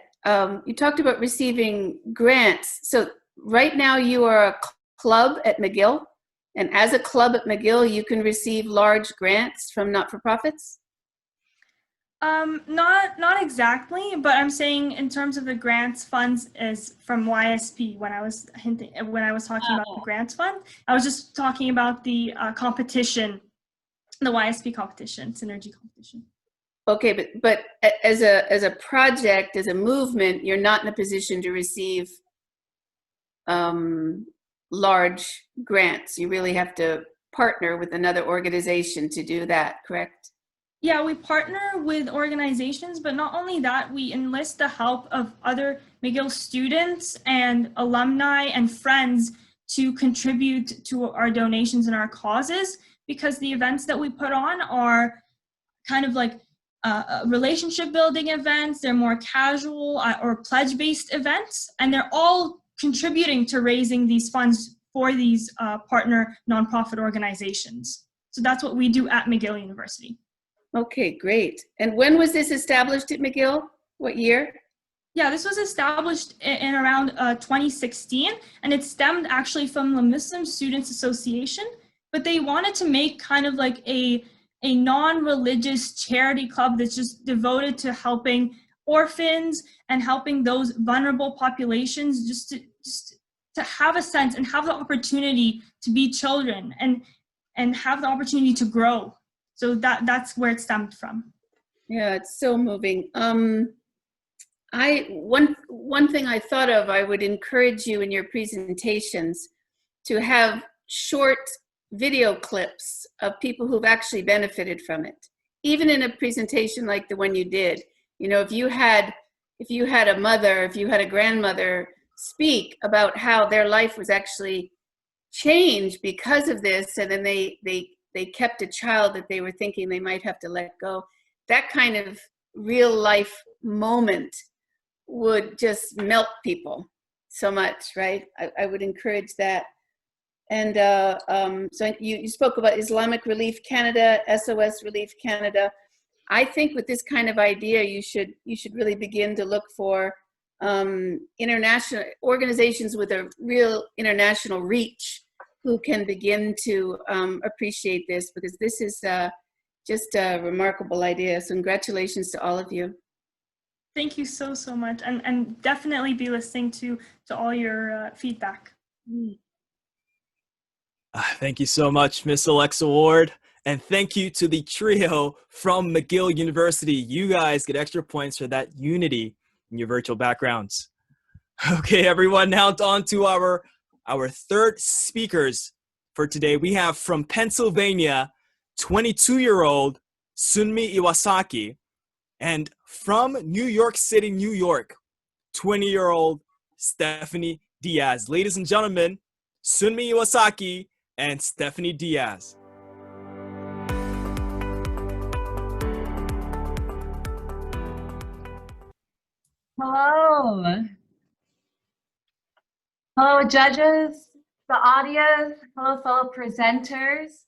You talked about receiving grants. So right now you are a club at McGill, and as a club at McGill, you can receive large grants from not-for-profits? Not exactly, but I'm saying in terms of the grants funds is from YSP. When I was talking about the grants fund, I was just talking about the competition, the YSP competition, NERGY competition. Okay, but as a project, as a movement, you're not in a position to receive large grants. You really have to partner with another organization to do that, correct? Yeah, we partner with organizations, but not only that, we enlist the help of other McGill students and alumni and friends to contribute to our donations and our causes, because the events that we put on are kind of like relationship building events. They're more casual or pledge-based events, and they're all contributing to raising these funds for these partner nonprofit organizations. So that's what we do at McGill University. Okay, great. And when was this established at McGill? What year? Yeah, this was established in around 2016, and it stemmed actually from the Muslim Students Association, but they wanted to make kind of like a non-religious charity club that's just devoted to helping orphans and helping those vulnerable populations, just to have a sense and have the opportunity to be children and have the opportunity to grow. So that's where it stemmed from. Yeah, it's so moving. One thing I thought of, I would encourage you in your presentations to have short video clips of people who've actually benefited from it. Even in a presentation like the one you did, you know, if you had a mother, if you had a grandmother speak about how their life was actually changed because of this, and then they kept a child that they were thinking they might have to let go, that kind of real life moment would just melt people so much, right? I would encourage that. And so you spoke about Islamic Relief Canada, SOS Relief Canada. I think with this kind of idea, you should really begin to look for international organizations with a real international reach who can begin to appreciate this, because this is just a remarkable idea. So congratulations to all of you. Thank you so much, and definitely be listening to all your feedback. Thank you so much, Miss Alexa Ward. And thank you to the trio from McGill University. You guys get extra points for that unity in your virtual backgrounds. Okay, everyone, now on to our third speakers for today. We have from Pennsylvania, 22-year-old Sunmi Iwasaki, and from New York City, New York, 20-year-old Stephanie Diaz. Ladies and gentlemen, Sunmi Iwasaki and Stephanie Diaz. Hello. Hello, judges, the audience, hello, fellow presenters.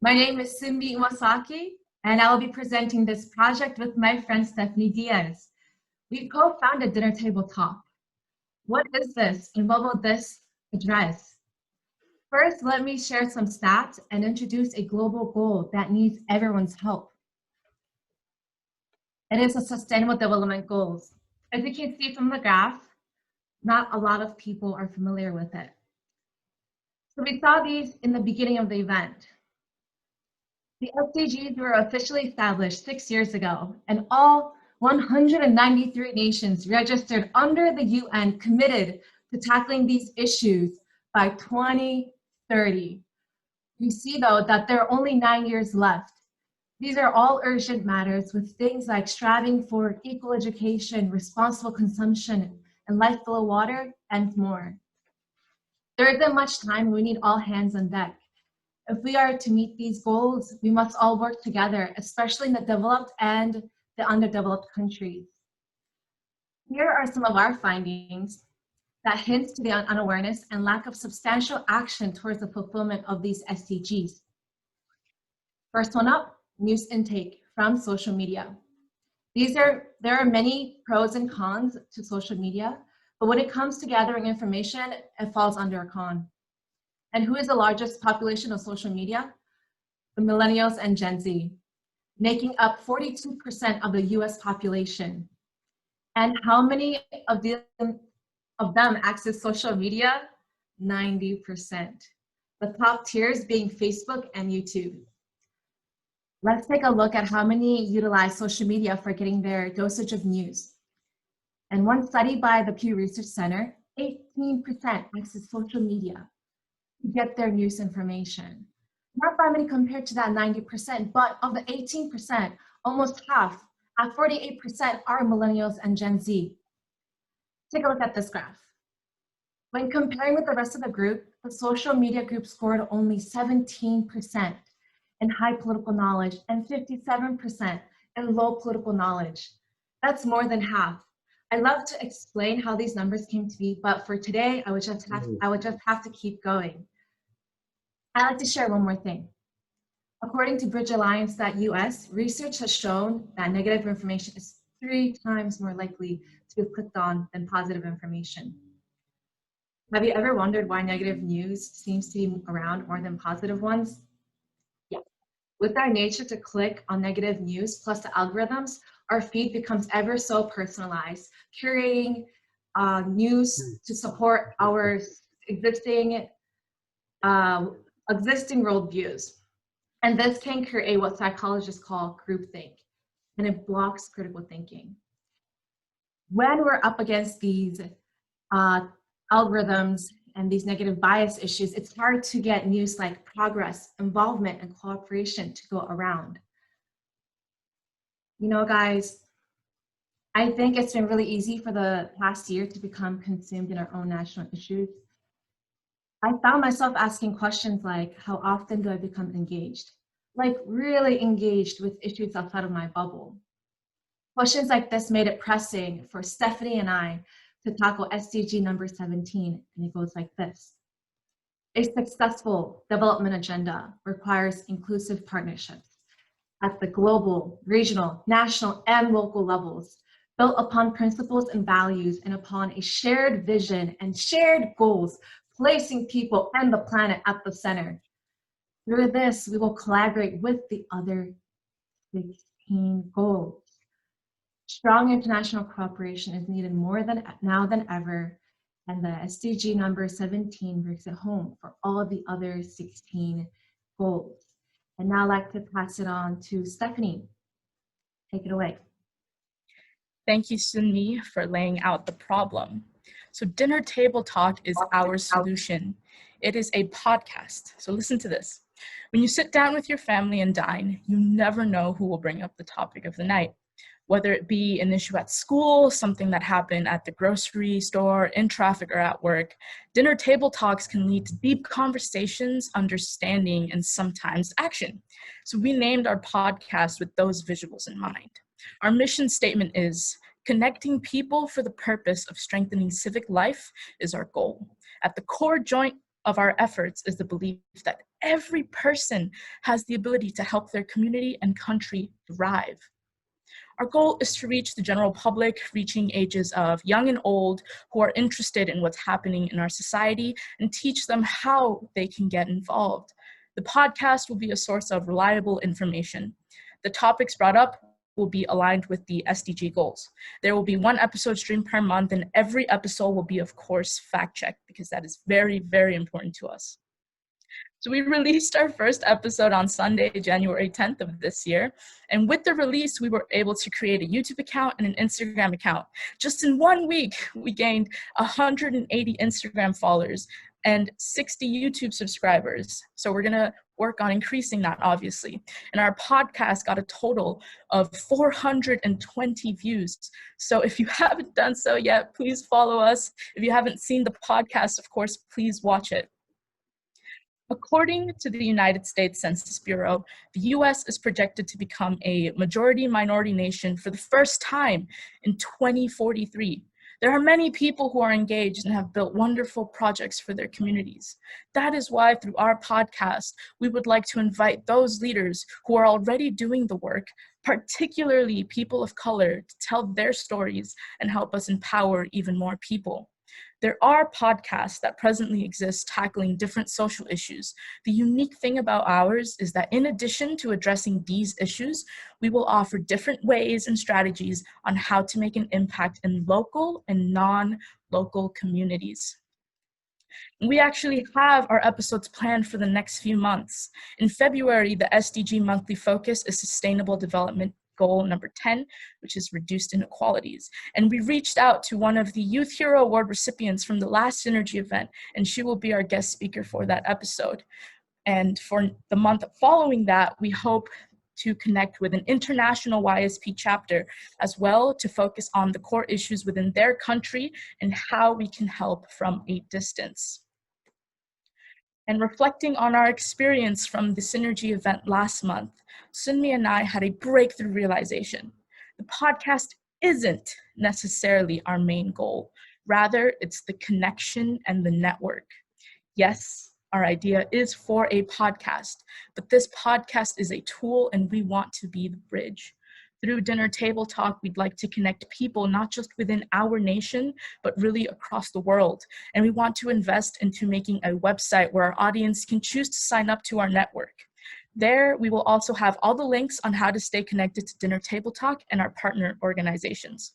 My name is Sunmi Iwasaki, and I will be presenting this project with my friend Stephanie Diaz. We co-founded Dinner Table Talk. What is this, and what will this address? First, let me share some stats and introduce a global goal that needs everyone's help. It is the Sustainable Development Goals. As you can see from the graph, not a lot of people are familiar with it. So we saw these in the beginning of the event. The SDGs were officially established 6 years ago, and all 193 nations registered under the UN committed to tackling these issues by 2030. We see, though, that there are only 9 years left. These are all urgent matters, with things like striving for equal education, responsible consumption, and life below water, and more. There isn't much time. We need all hands on deck. If we are to meet these goals, we must all work together, especially in the developed and the underdeveloped countries. Here are some of our findings that hint to the unawareness and lack of substantial action towards the fulfillment of these SDGs. First one up, news intake from social media. There are many pros and cons to social media, but when it comes to gathering information, it falls under a con. And who is the largest population of social media? The millennials and Gen Z, making up 42% of the US population. And how many of them access social media? 90%. The top tiers being Facebook and YouTube. Let's take a look at how many utilize social media for getting their dosage of news. And one study by the Pew Research Center, 18% access social media to get their news information. Not that many compared to that 90%, but of the 18%, almost half, at 48%, are millennials and Gen Z. Take a look at this graph. When comparing with the rest of the group, the social media group scored only 17% in high political knowledge and 57% in low political knowledge. That's more than half. I love to explain how these numbers came to be, but for today, I would just have to keep going. I'd like to share one more thing. According to bridgealliance.us, research has shown that negative information is 3 times more likely to be clicked on than positive information. Have you ever wondered why negative news seems to be around more than positive ones? Yeah. With our nature to click on negative news plus the algorithms, our feed becomes ever so personalized, curating news to support our existing worldviews. And this can create what psychologists call groupthink, and it blocks critical thinking. When we're up against these algorithms and these negative bias issues, it's hard to get news like progress, involvement, and cooperation to go around. You know, guys, I think it's been really easy for the past year to become consumed in our own national issues. I found myself asking questions like, how often do I become engaged? Like really engaged with issues outside of my bubble. Questions like this made it pressing for Stephanie and I to tackle SDG number 17, and it goes like this. A successful development agenda requires inclusive partnerships at the global, regional, national, and local levels, built upon principles and values and upon a shared vision and shared goals, placing people and the planet at the center. Through this, we will collaborate with the other 16 goals. Strong international cooperation is needed more now than ever, and the SDG number 17 brings it home for all of the other 16 goals. And now I'd like to pass it on to Stephanie. Take it away. Thank you, Sunmi, for laying out the problem. So Dinner Table Talk is our solution. It is a podcast. So listen to this. When you sit down with your family and dine, you never know who will bring up the topic of the night. Whether it be an issue at school, something that happened at the grocery store, in traffic, or at work, dinner table talks can lead to deep conversations, understanding, and sometimes action. So we named our podcast with those visuals in mind. Our mission statement is, connecting people for the purpose of strengthening civic life is our goal. At the core joint of our efforts is the belief that every person has the ability to help their community and country thrive. Our goal is to reach the general public, reaching ages of young and old who are interested in what's happening in our society and teach them how they can get involved. The podcast will be a source of reliable information. The topics brought up will be aligned with the SDG goals. There will be 1 episode stream per month, and every episode will be, of course, fact-checked because that is very, very important to us. So we released our first episode on Sunday, January 10th of this year. And with the release, we were able to create a YouTube account and an Instagram account. Just in 1 week, we gained 180 Instagram followers and 60 YouTube subscribers. So we're gonna work on increasing that, obviously. And our podcast got a total of 420 views. So if you haven't done so yet, please follow us. If you haven't seen the podcast, of course, please watch it. According to the United States Census Bureau, the U.S. is projected to become a majority-minority nation for the first time in 2043. There are many people who are engaged and have built wonderful projects for their communities. That is why, through our podcast, we would like to invite those leaders who are already doing the work, particularly people of color, to tell their stories and help us empower even more people. There are podcasts that presently exist tackling different social issues. The unique thing about ours is that in addition to addressing these issues, we will offer different ways and strategies on how to make an impact in local and non-local communities. We actually have our episodes planned for the next few months. In February, the SDG monthly focus is Sustainable Development Goal number 10, which is reduced inequalities. And we reached out to one of the Youth Hero Award recipients from the last NERGY event, and she will be our guest speaker for that episode. And for the month following that, we hope to connect with an international YSP chapter as well to focus on the core issues within their country and how we can help from a distance. And reflecting on our experience from the Synergy event last month, Sunmi and I had a breakthrough realization. The podcast isn't necessarily our main goal. Rather, it's the connection and the network. Yes, our idea is for a podcast, but this podcast is a tool and we want to be the bridge. Through Dinner Table Talk, we'd like to connect people not just within our nation, but really across the world. And we want to invest into making a website where our audience can choose to sign up to our network. There, we will also have all the links on how to stay connected to Dinner Table Talk and our partner organizations.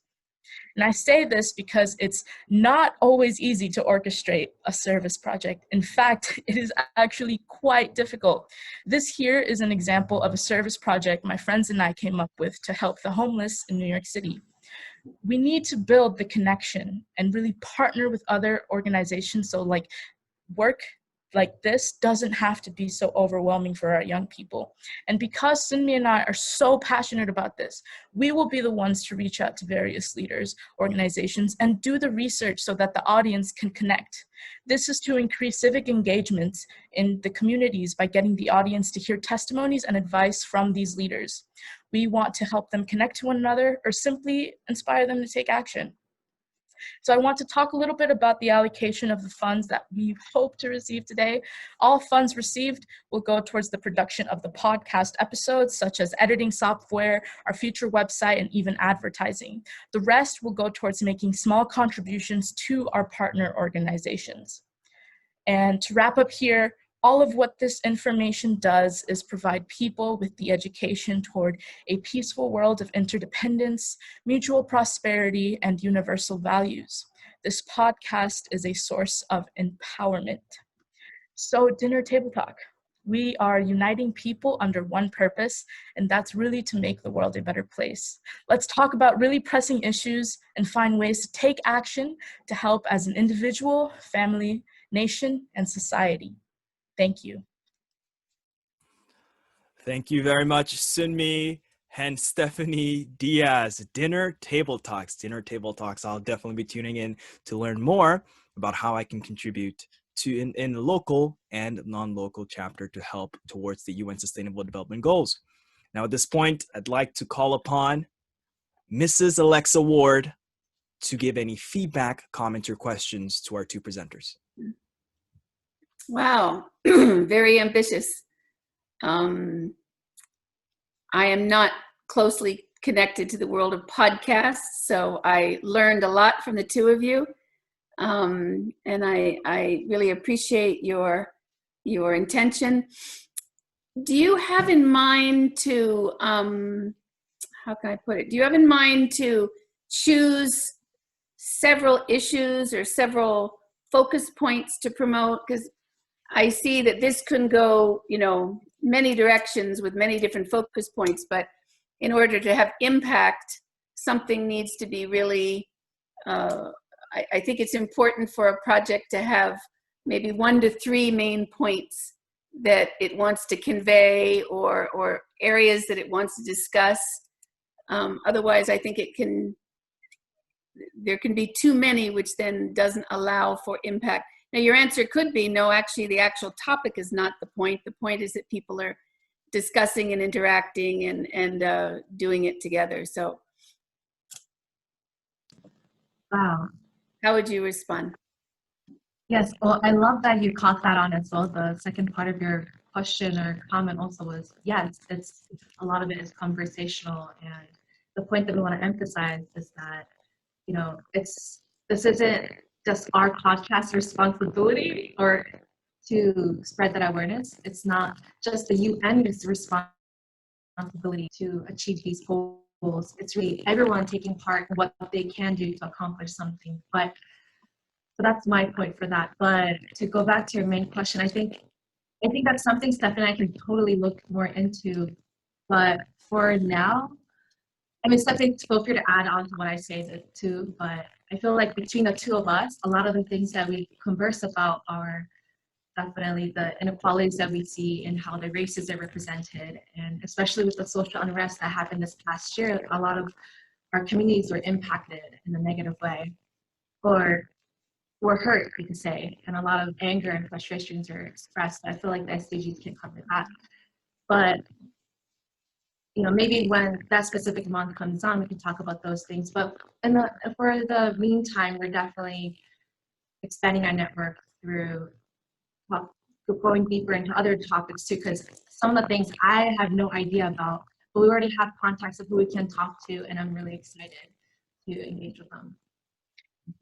And I say this because it's not always easy to orchestrate a service project. In fact, it is actually quite difficult. This here is an example of a service project my friends and I came up with to help the homeless in New York City. We need to build the connection and really partner with other organizations so like work like this doesn't have to be so overwhelming for our young people. And because Sunmi and I are so passionate about this, we will be the ones to reach out to various leaders, organizations, and do the research so that the audience can connect. This is to increase civic engagement in the communities by getting the audience to hear testimonies and advice from these leaders. We want to help them connect to one another or simply inspire them to take action. So I want to talk a little bit about the allocation of the funds that we hope to receive today. All funds received will go towards the production of the podcast episodes, such as editing software, our future website, and even advertising. The rest will go towards making small contributions to our partner organizations. And to wrap up here, all of what this information does is provide people with the education toward a peaceful world of interdependence, mutual prosperity, and universal values. This podcast is a source of empowerment. So, Dinner Table Talk. We are uniting people under one purpose, and that's really to make the world a better place. Let's talk about really pressing issues and find ways to take action to help as an individual, family, nation, and society. Thank you. Thank you very much, Sunmi and Stephanie Diaz. Dinner Table Talks. Dinner Table Talks. I'll definitely be tuning in to learn more about how I can contribute to in local and non-local chapter to help towards the UN Sustainable Development Goals. Now, at this point, I'd like to call upon Mrs. Alexa Ward to give any feedback, comments, or questions to our two presenters. Wow, very ambitious. I am not closely connected to the world of podcasts, so I learned a lot from the two of you. And I really appreciate your intention. Do you have in mind to, how can I put it? Do you have in mind to choose several issues or several focus points to promote? Because I see that this can go, many directions with many different focus points, but in order to have impact, something needs to be really, I think it's important for a project to have maybe 1 to 3 main points that it wants to convey or areas that it wants to discuss. Otherwise, I think there can be too many, which then doesn't allow for impact. Now, your answer could be, no, actually, the actual topic is not the point. The point is that people are discussing and interacting and doing it together. So, Wow. How would you respond? Yes, well, I love that you caught that on as well. The second part of your question or comment also was, yes, it's a lot of it is conversational, and the point that we want to emphasize is that, this isn't just our podcast responsibility or to spread that awareness. It's not just the UN's responsibility to achieve these goals. It's really everyone taking part in what they can do to accomplish something. So that's my point for that. But to go back to your main question, I think that's something Stephanie and I can totally look more into. But for now, Stephanie, feel free to add on to what I say too. But I feel like between the two of us, a lot of the things that we converse about are definitely the inequalities that we see in how the races are represented, and especially with the social unrest that happened this past year, a lot of our communities were impacted in a negative way, or were hurt, we could say, and a lot of anger and frustrations are expressed. I feel like the SDGs can cover that. But maybe when that specific month comes on, we can talk about those things. But for the meantime, we're definitely expanding our network through going deeper into other topics too, because some of the things I have no idea about, but we already have contacts of who we can talk to, and I'm really excited to engage with them.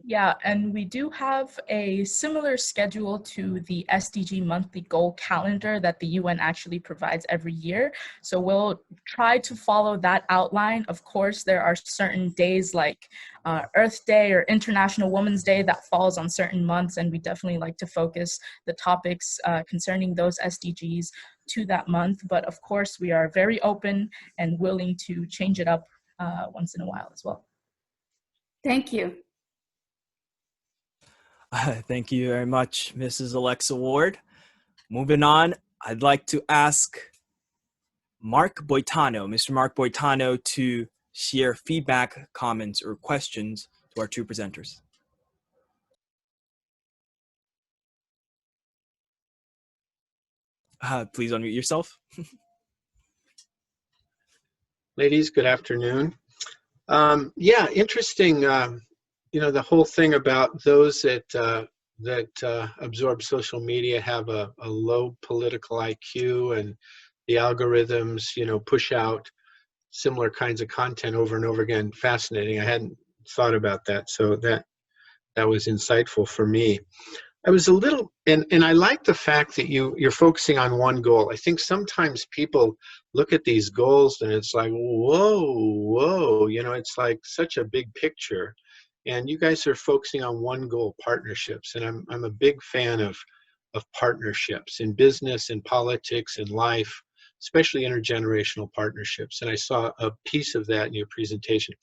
Yeah, and we do have a similar schedule to the SDG monthly goal calendar that the UN actually provides every year. So we'll try to follow that outline. Of course, there are certain days like Earth Day or International Women's Day that falls on certain months, and we definitely like to focus the topics concerning those SDGs to that month. But of course, we are very open and willing to change it up once in a while as well. Thank you. Thank you very much, Mrs. Alexa Ward. Moving on, I'd like to ask Mark Boitano, Mr. Mark Boitano, to share feedback, comments, or questions to our two presenters. Please unmute yourself. Ladies, good afternoon. Yeah, interesting. The whole thing about those that absorb social media have a low political IQ, and the algorithms, push out similar kinds of content over and over again. Fascinating. I hadn't thought about that, so that was insightful for me. I was a little, and I like the fact that you're focusing on one goal. I think sometimes people look at these goals and it's like, whoa, it's like such a big picture. And you guys are focusing on one goal, partnerships. And I'm a big fan of partnerships in business, in politics, in life, especially intergenerational partnerships. And I saw a piece of that in your presentation.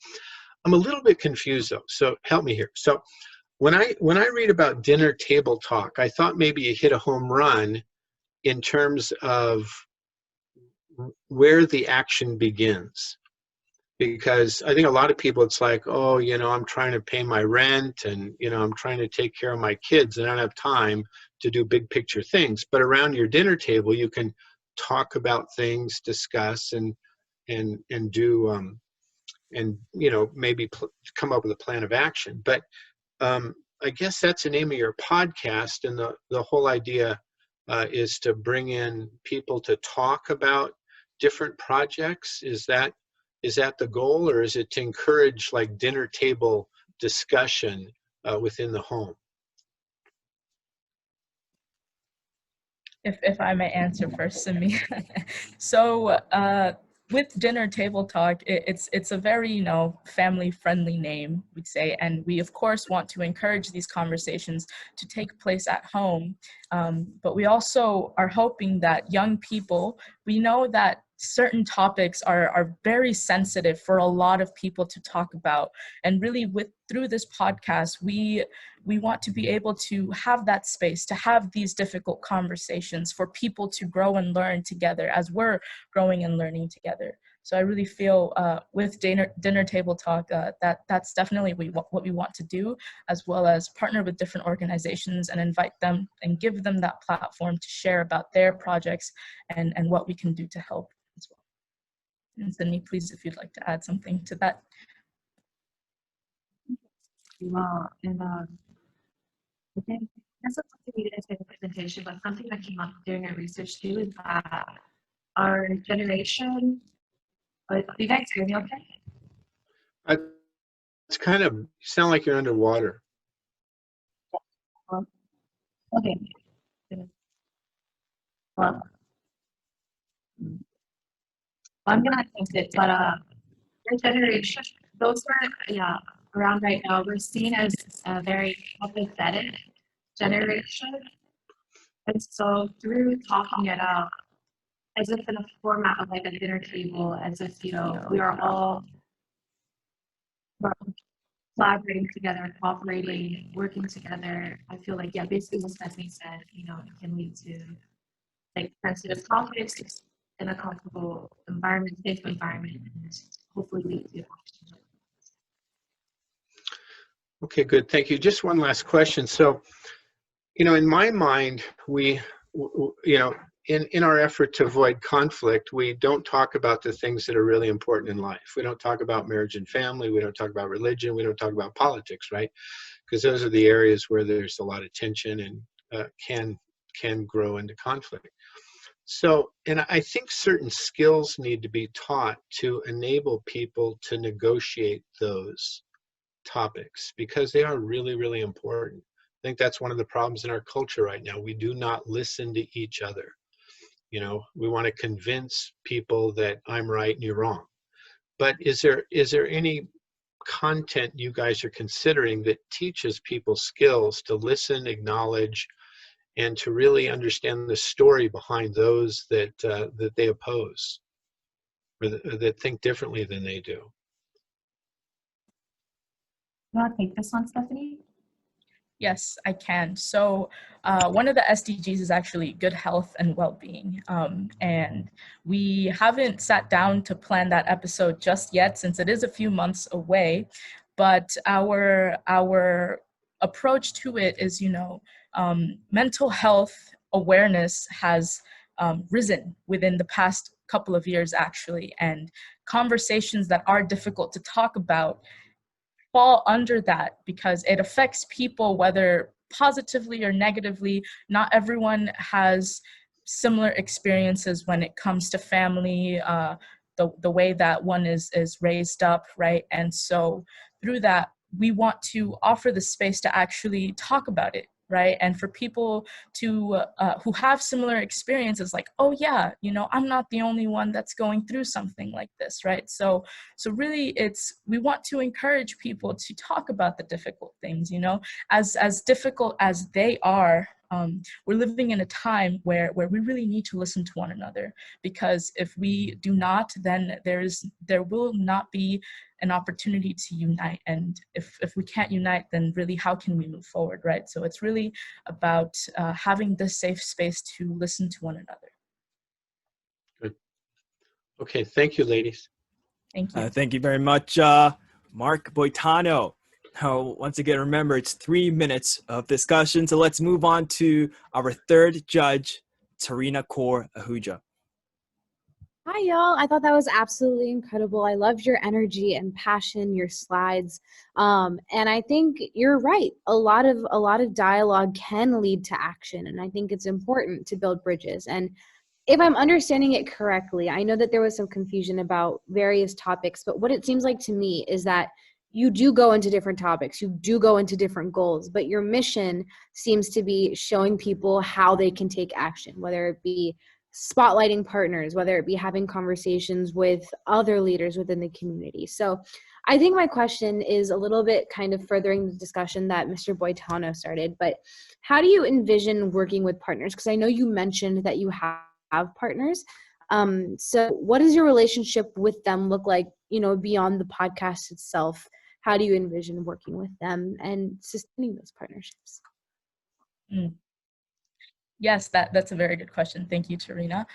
I'm a little bit confused though, so help me here. So when I read about dinner table talk, I thought maybe you hit a home run in terms of where the action begins. Because I think a lot of people, it's like, oh, I'm trying to pay my rent, and, I'm trying to take care of my kids, and I don't have time to do big picture things. But around your dinner table, you can talk about things, discuss, and do, and, maybe come up with a plan of action. But I guess that's the name of your podcast, and the whole idea is to bring in people to talk about different projects. Is that the goal, or is it to encourage like dinner table discussion within the home? If I may answer first, Simi. So with dinner table talk, it's a very family friendly name, we'd say, and we of course want to encourage these conversations to take place at home, but we also are hoping that young people, we know that certain topics are very sensitive for a lot of people to talk about, and really through this podcast we want to be able to have that space to have these difficult conversations for people to grow and learn together as we're growing and learning together. So I really feel with dinner table talk that's definitely what we want to do, as well as partner with different organizations and invite them and give them that platform to share about their projects and what we can do to help as well. And Sydney, please, if you'd like to add something to that. Well, and I think that's not something we didn't say in the presentation, but something that came up during our research too is that our generation. Do you guys hear me okay? It's kind of, you sound like you're underwater. Okay. Well, I'm gonna attempt it, but our generation, those who are around right now, we're seen as a very empathetic generation, and so through talking it out, as if in a format of like a dinner table, as if we are all collaborating together, cooperating, working together. I feel like, yeah, basically what Stephanie said, you know, it can lead to like sensitive topics in a comfortable environment, safe environment, and hopefully lead to action. Okay, good. Thank you. Just one last question. So, you know, in my mind, you know, in our effort to avoid conflict, we don't talk about the things that are really important in life. We don't talk about marriage and family. We don't talk about religion. We don't talk about politics, right? Because those are the areas where there's a lot of tension and can grow into conflict. So, and I think certain skills need to be taught to enable people to negotiate those topics because they are really, really important. I think that's one of the problems in our culture right now. We do not listen to each other. You know, we want to convince people that I'm right and you're wrong. But is there any content you guys are considering that teaches people skills to listen, acknowledge, and to really understand the story behind those that that they oppose or that think differently than they do? You want to take this one, Stephanie? Yes, I can. So one of the SDGs is actually good health and well-being. And we haven't sat down to plan that episode just yet since it is a few months away. But our approach to it is, you know, mental health awareness has risen within the past couple of years, actually. And conversations that are difficult to talk about fall under that because it affects people, whether positively or negatively. Not everyone has similar experiences when it comes to family, the way that one is raised up, right? And so through that, we want to offer the space to actually talk about it, right? And for people to who have similar experiences, like, oh yeah, you know, I'm not the only one that's going through something like this, right? So really, we want to encourage people to talk about the difficult things, you know, as difficult as they are. We're living in a time where we really need to listen to one another, because if we do not, then there will not be an opportunity to unite. And if we can't unite, then really how can we move forward, right? So it's really about having this safe space to listen to one another. Good. Okay, thank you, ladies. Thank you. Thank you very much, Mark Boitano. Now, once again, remember, it's 3 minutes of discussion. So let's move on to our third judge, Tarina Kaur Ahuja. Hi, y'all. I thought that was absolutely incredible. I loved your energy and passion, your slides. And I think you're right. A lot of dialogue can lead to action. And I think it's important to build bridges. And if I'm understanding it correctly, I know that there was some confusion about various topics, but what it seems like to me is that you do go into different topics, you do go into different goals, but your mission seems to be showing people how they can take action, whether it be spotlighting partners, whether it be having conversations with other leaders within the community. So I think my question is a little bit kind of furthering the discussion that Mr. Boitano started, but how do you envision working with partners? Because I know you mentioned that you have partners. So what does your relationship with them look like, you know, beyond the podcast itself? How do you envision working with them and sustaining those partnerships? Yes, that's a very good question. Thank you, Tarina.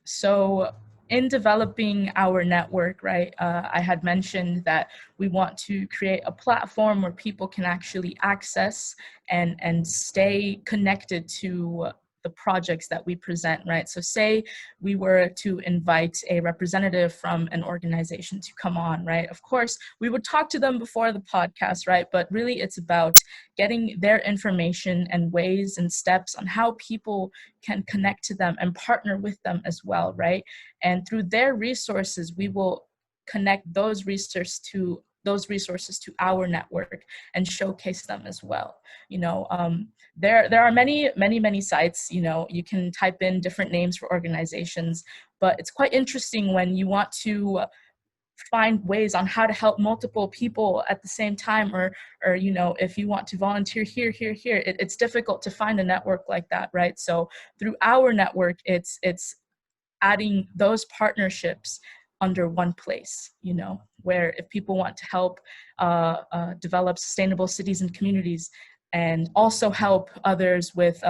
So in developing our network, right, I had mentioned that we want to create a platform where people can actually access and stay connected to the projects that we present, right? So say we were to invite a representative from an organization to come on, right? Of course, we would talk to them before the podcast, right? But really it's about getting their information and ways and steps on how people can connect to them and partner with them as well, right? And through their resources, we will connect those resources to our network and showcase them as well. You know, there are many sites. You know, you can type in different names for organizations, but it's quite interesting when you want to find ways on how to help multiple people at the same time, or you know, if you want to volunteer here, it's difficult to find a network like that, right? So through our network, it's adding those partnerships under one place, you know, where if people want to help develop sustainable cities and communities, and also help others with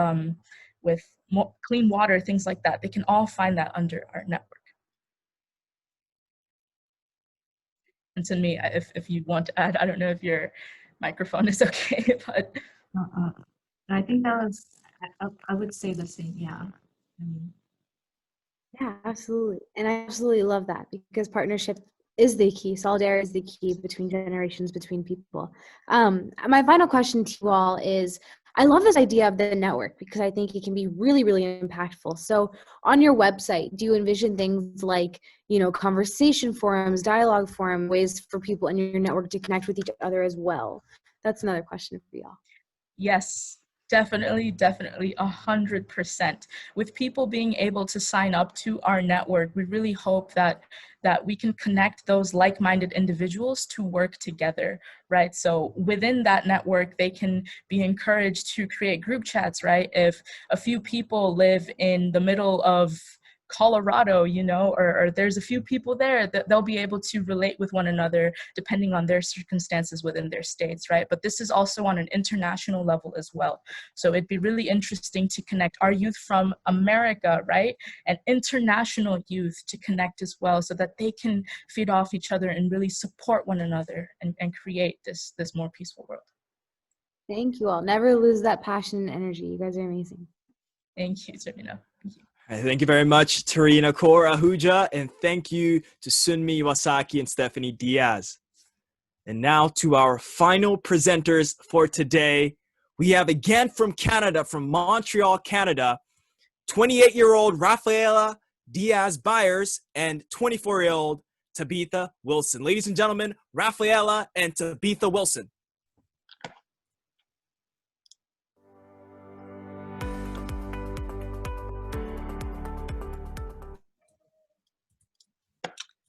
more clean water, things like that, they can all find that under our network. And to me, if you want to add, I don't know if your microphone is okay, but. I think that was, I would say the same, yeah. Yeah, absolutely. And I absolutely love that, because partnership is the key. Solidarity is the key between generations, between people. My final question to you all is, I love this idea of the network because I think it can be really, really impactful. So on your website, do you envision things like, you know, conversation forums, dialogue forum, ways for people in your network to connect with each other as well? That's another question for y'all. Yes, definitely, 100%. With people being able to sign up to our network, we really hope that we can connect those like-minded individuals to work together, right? So within that network, they can be encouraged to create group chats, right? If a few people live in the middle of Colorado, you know, or there's a few people there, that they'll be able to relate with one another depending on their circumstances within their states, right? But this is also on an international level as well. So it'd be really interesting to connect our youth from America, right? And international youth to connect as well, so that they can feed off each other and really support one another and create this more peaceful world. Thank you all. Never lose that passion and energy. You guys are amazing. Thank you, Serena. Thank you. Thank you very much, Tarina Kora Ahuja, and thank you to Sunmi Iwasaki and Stephanie Diaz. And now to our final presenters for today. We have again from Canada, from Montreal, Canada, 28-year-old Rafaela Diaz Byers and 24-year-old Tabitha Wilson. Ladies and gentlemen, Rafaela and Tabitha Wilson.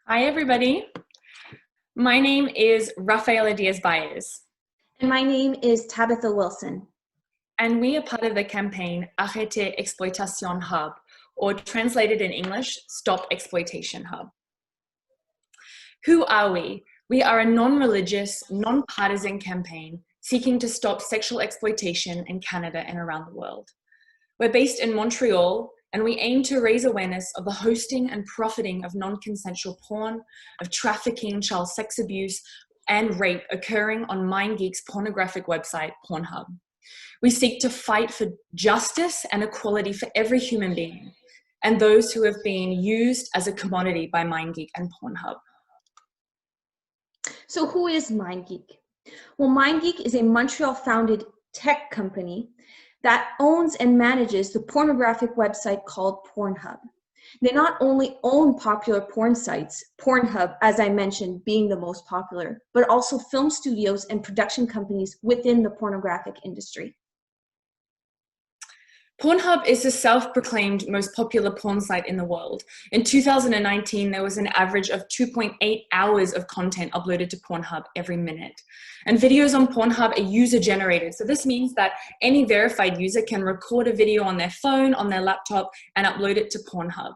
Hi, everybody. My name is Rafaela Diaz Byers. And my name is Tabitha Wilson. And we are part of the campaign Arrêtez Exploitation Hub, or translated in English, Stop Exploitation Hub. Who are we? We are a non-religious, non-partisan campaign seeking to stop sexual exploitation in Canada and around the world. We're based in Montreal, and we aim to raise awareness of the hosting and profiting of non-consensual porn, of trafficking, child sex abuse, and rape occurring on MindGeek's pornographic website, Pornhub. We seek to fight for justice and equality for every human being, and those who have been used as a commodity by MindGeek and Pornhub. So who is MindGeek? Well, MindGeek is a Montreal-founded tech company that owns and manages the pornographic website called Pornhub. They not only own popular porn sites, Pornhub, as I mentioned, being the most popular, but also film studios and production companies within the pornographic industry. Pornhub is the self-proclaimed most popular porn site in the world. In 2019, there was an average of 2.8 hours of content uploaded to Pornhub every minute. And videos on Pornhub are user-generated. So this means that any verified user can record a video on their phone, on their laptop, and upload it to Pornhub.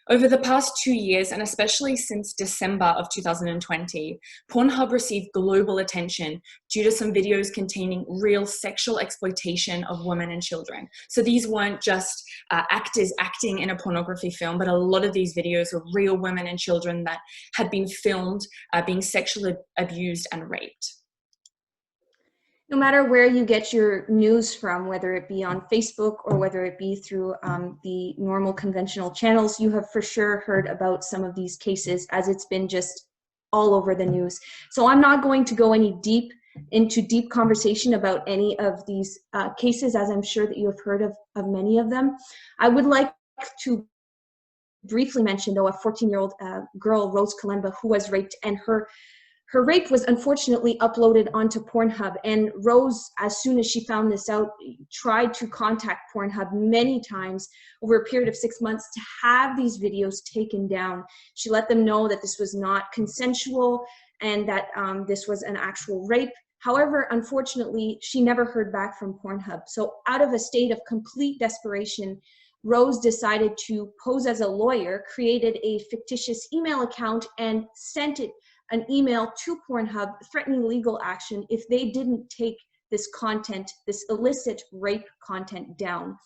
Over the past 2 years, and especially since December of 2020, Pornhub received global attention due to some videos containing real sexual exploitation of women and children. So these weren't just actors acting in a pornography film, but a lot of these videos were real women and children that had been filmed being sexually abused and raped. No matter where you get your news from, whether it be on Facebook or whether it be through the normal conventional channels, you have for sure heard about some of these cases, as it's been just all over the news. So I'm not going to go into deep conversation about any of these cases, as I'm sure that you have heard of many of them. I would like to briefly mention, though, a 14-year-old girl, Rose Kalemba, who was raped, and her rape was unfortunately uploaded onto Pornhub. And Rose, as soon as she found this out, tried to contact Pornhub many times over a period of 6 months to have these videos taken down. She let them know that this was not consensual and that this was an actual rape. However, unfortunately, she never heard back from Pornhub. So out of a state of complete desperation, Rose decided to pose as a lawyer, created a fictitious email account, and sent an email to Pornhub threatening legal action if they didn't take this content, this illicit rape content, down.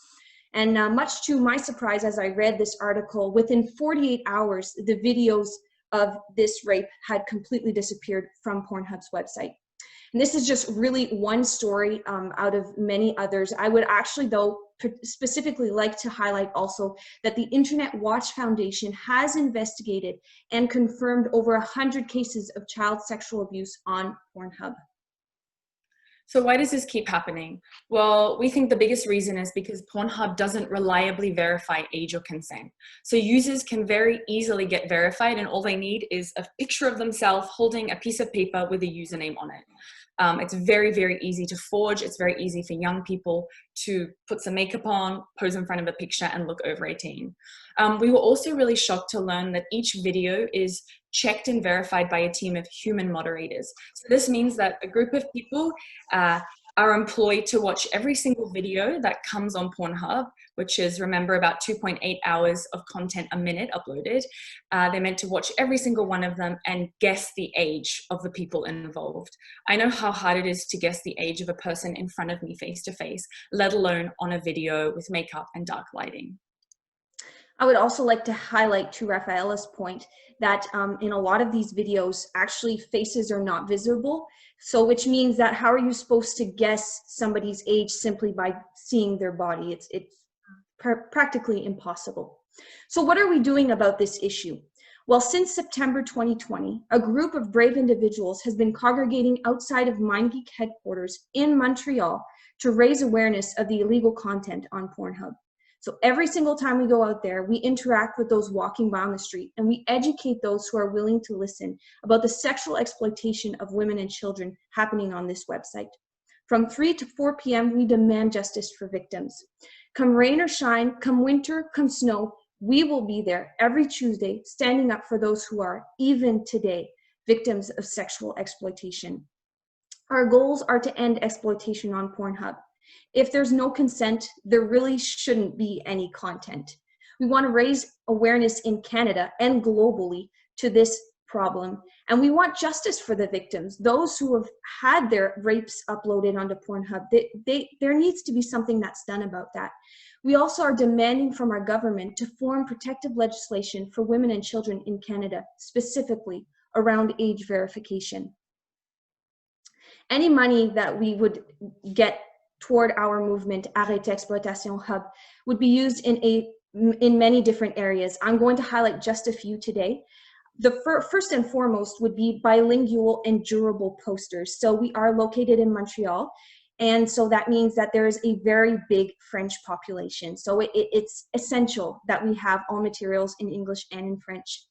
And much to my surprise, as I read this article, within 48 hours, the videos of this rape had completely disappeared from Pornhub's website. And this is just really one story out of many others. I would actually, though, specifically like to highlight also that the Internet Watch Foundation has investigated and confirmed over 100 cases of child sexual abuse on Pornhub. So why does this keep happening? Well, we think the biggest reason is because Pornhub doesn't reliably verify age or consent. So users can very easily get verified, and all they need is a picture of themselves holding a piece of paper with a username on it. It's very, very easy to forge. It's very easy for young people to put some makeup on, pose in front of a picture, and look over 18. We were also really shocked to learn that each video is checked and verified by a team of human moderators. So this means that a group of people are employed to watch every single video that comes on Pornhub, which is, remember, about 2.8 hours of content a minute uploaded. They're meant to watch every single one of them and guess the age of the people involved. I know how hard it is to guess the age of a person in front of me face to face, let alone on a video with makeup and dark lighting. I would also like to highlight, to Rafaela's point, that in a lot of these videos, actually faces are not visible. So which means that how are you supposed to guess somebody's age simply by seeing their body? It's practically impossible. So what are we doing about this issue? Well, since September 2020, a group of brave individuals has been congregating outside of MindGeek headquarters in Montreal to raise awareness of the illegal content on Pornhub. So every single time we go out there, we interact with those walking by on the street, and we educate those who are willing to listen about the sexual exploitation of women and children happening on this website. From 3 to 4 p.m., we demand justice for victims. Come rain or shine, come winter, come snow, we will be there every Tuesday standing up for those who are, even today, victims of sexual exploitation. Our goals are to end exploitation on Pornhub. If there's no consent, there really shouldn't be any content. We want to raise awareness in Canada and globally to this problem, and we want justice for the victims, those who have had their rapes uploaded onto Pornhub. There needs to be something that's done about that. We also are demanding from our government to form protective legislation for women and children in Canada, specifically around age verification. Any money that we would get toward our movement, Arrêtez Exploitation Hub, would be used in many different areas. I'm going to highlight just a few today. The first and foremost would be bilingual and durable posters. So we are located in Montreal, and so that means that there is a very big French population. So it's essential that we have all materials in English and in French.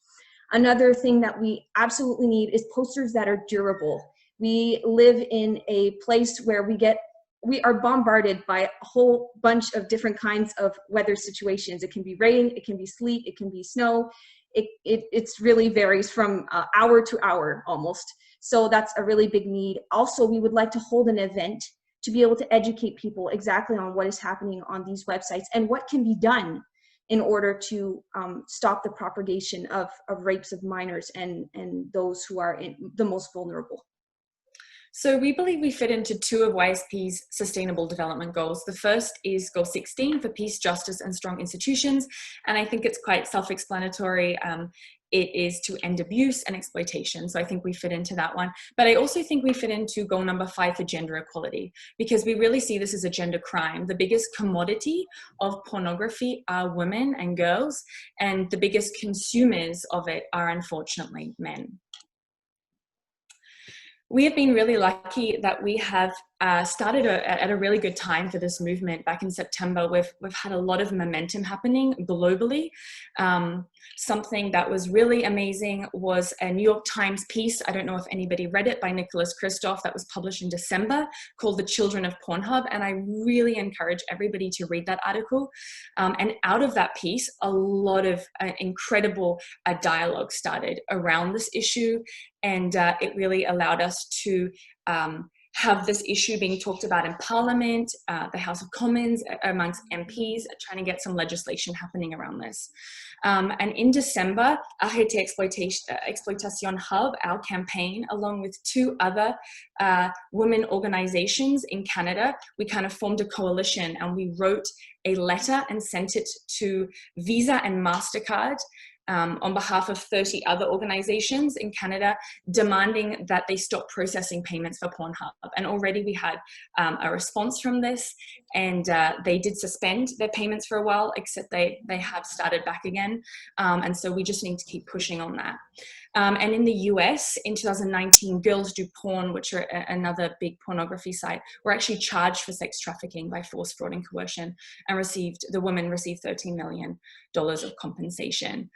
Another thing that we absolutely need is posters that are durable. We live in a place where we are bombarded by a whole bunch of different kinds of weather situations. It can be rain, it can be sleet, it can be snow. It really varies from hour to hour almost. So that's a really big need. Also, we would like to hold an event to be able to educate people exactly on what is happening on these websites and what can be done in order to stop the propagation of rapes of minors and those who are the most vulnerable. So we believe we fit into two of YSP's sustainable development goals. The first is goal 16 for peace, justice, and strong institutions. And I think it's quite self-explanatory. It is to end abuse and exploitation. So I think we fit into that one. But I also think we fit into goal number 5 for gender equality, because we really see this as a gender crime. The biggest commodity of pornography are women and girls, and the biggest consumers of it are unfortunately men. We have been really lucky that we have started at a really good time for this movement. Back in September, we've had a lot of momentum happening globally. Something that was really amazing was a New York Times piece, I don't know if anybody read it, by Nicholas Kristof, that was published in December, called The Children of Pornhub, and I really encourage everybody to read that article. And out of that piece, a lot of incredible dialogue started around this issue, and it really allowed us to have this issue being talked about in Parliament, the House of Commons, amongst MPs, trying to get some legislation happening around this. And in December, Arrêtez Exploitation Hub, our campaign, along with 2 other women organizations in Canada, we kind of formed a coalition, and we wrote a letter and sent it to Visa and MasterCard on behalf of 30 other organizations in Canada, demanding that they stop processing payments for Pornhub. And already we had a response from this, and they did suspend their payments for a while, except they have started back again. And so we just need to keep pushing on that. And in the US, in 2019, Girls Do Porn, which are another big pornography site, were actually charged for sex trafficking by force, fraud, and coercion, and the women received $13 million of compensation.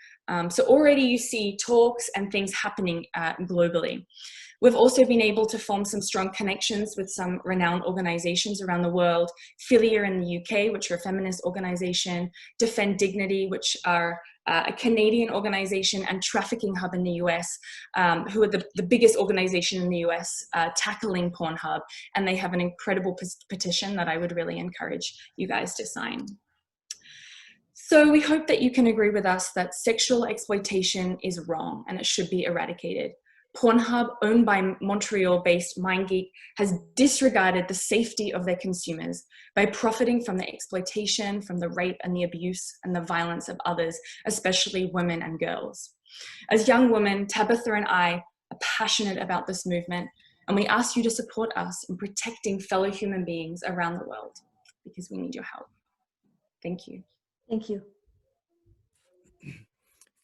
So already you see talks and things happening globally. We've also been able to form some strong connections with some renowned organizations around the world. Filia in the UK, which are a feminist organization, Defend Dignity, which are a Canadian organization, and Trafficking Hub in the US, who are the biggest organization in the US tackling Pornhub. And they have an incredible petition that I would really encourage you guys to sign. So we hope that you can agree with us that sexual exploitation is wrong and it should be eradicated. Pornhub, owned by Montreal-based MindGeek, has disregarded the safety of their consumers by profiting from the exploitation, from the rape and the abuse and the violence of others, especially women and girls. As young women, Tabitha and I are passionate about this movement, and we ask you to support us in protecting fellow human beings around the world, because we need your help. Thank you. Thank you.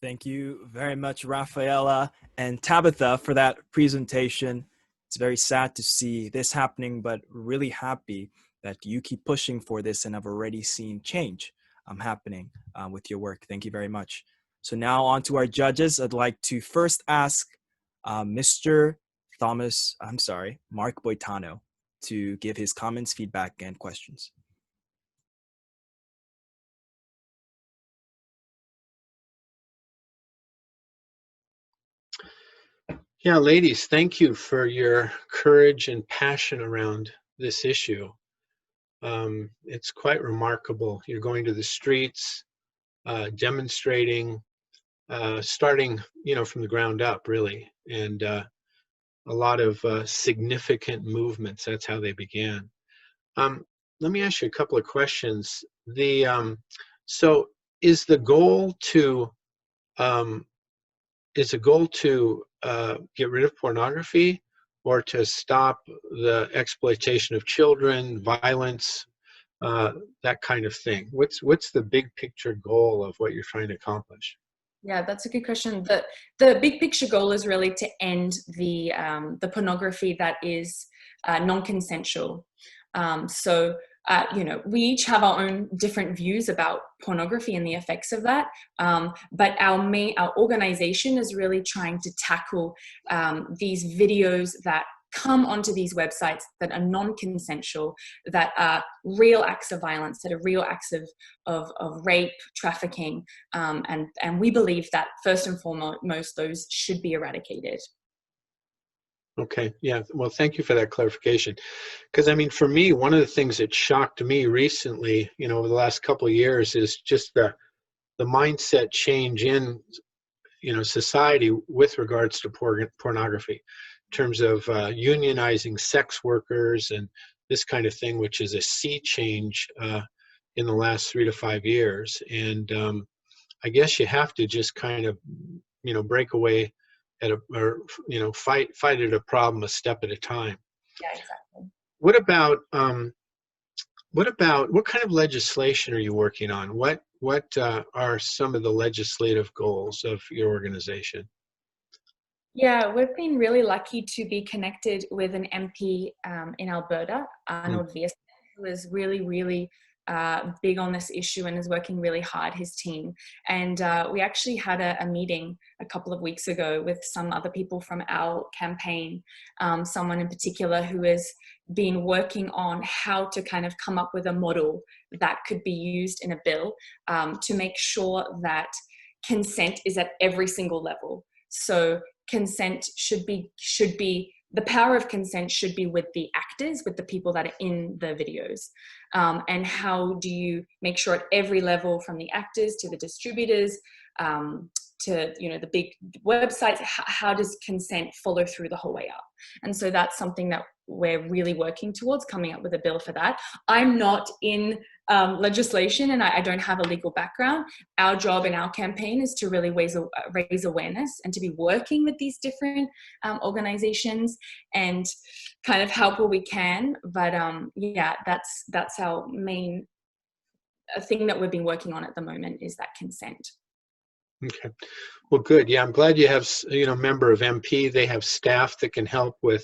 Thank you very much, Rafaela and Tabitha, for that presentation. It's very sad to see this happening, but really happy that you keep pushing for this and have already seen change happening with your work. Thank you very much. So now on to our judges. I'd like to first ask Mark Boitano to give his comments, feedback, and questions. Yeah, ladies, thank you for your courage and passion around this issue. It's quite remarkable. You're going to the streets, demonstrating, starting, from the ground up, really, and a lot of significant movements. That's how they began. Let me ask you a couple of questions. So is the goal to get rid of pornography, or to stop the exploitation of children, violence, that kind of thing? What's the big picture goal of what you're trying to accomplish? Yeah, that's a good question. The big picture goal is really to end the pornography that is non-consensual. We each have our own different views about pornography and the effects of that. But our organization is really trying to tackle these videos that come onto these websites that are non-consensual, that are real acts of violence, that are real acts of rape, trafficking, and we believe that first and foremost, those should be eradicated. Okay, yeah, well, thank you for that clarification. Because, for me, one of the things that shocked me recently, over the last couple of years, is just the mindset change in, society with regards to pornography, in terms of unionizing sex workers and this kind of thing, which is a sea change in the last 3 to 5 years. And I guess you have to just kind of, break away fight at a problem a step at a time. Yeah, exactly. What kind of legislation are you working on? What are some of the legislative goals of your organization? Yeah, we've been really lucky to be connected with an MP in Alberta, Arnold Viersen, who is really, really big on this issue and is working really hard, his team. And we actually had a meeting a couple of weeks ago with some other people from our campaign, someone in particular who has been working on how to kind of come up with a model that could be used in a bill to make sure that consent is at every single level. So consent should be the power of consent should be with the actors, with the people that are in the videos. And how do you make sure at every level, from the actors to the distributors, to the big websites, how does consent follow through the whole way up? And so that's something that we're really working towards, coming up with a bill for that. I'm not in legislation, and I don't have a legal background. Our job in our campaign is to really raise awareness and to be working with these different organizations and kind of help where we can. But yeah, that's our main thing that we've been working on at the moment, is that consent. Okay, well, good. Yeah, I'm glad you have, member of MP. They have staff that can help with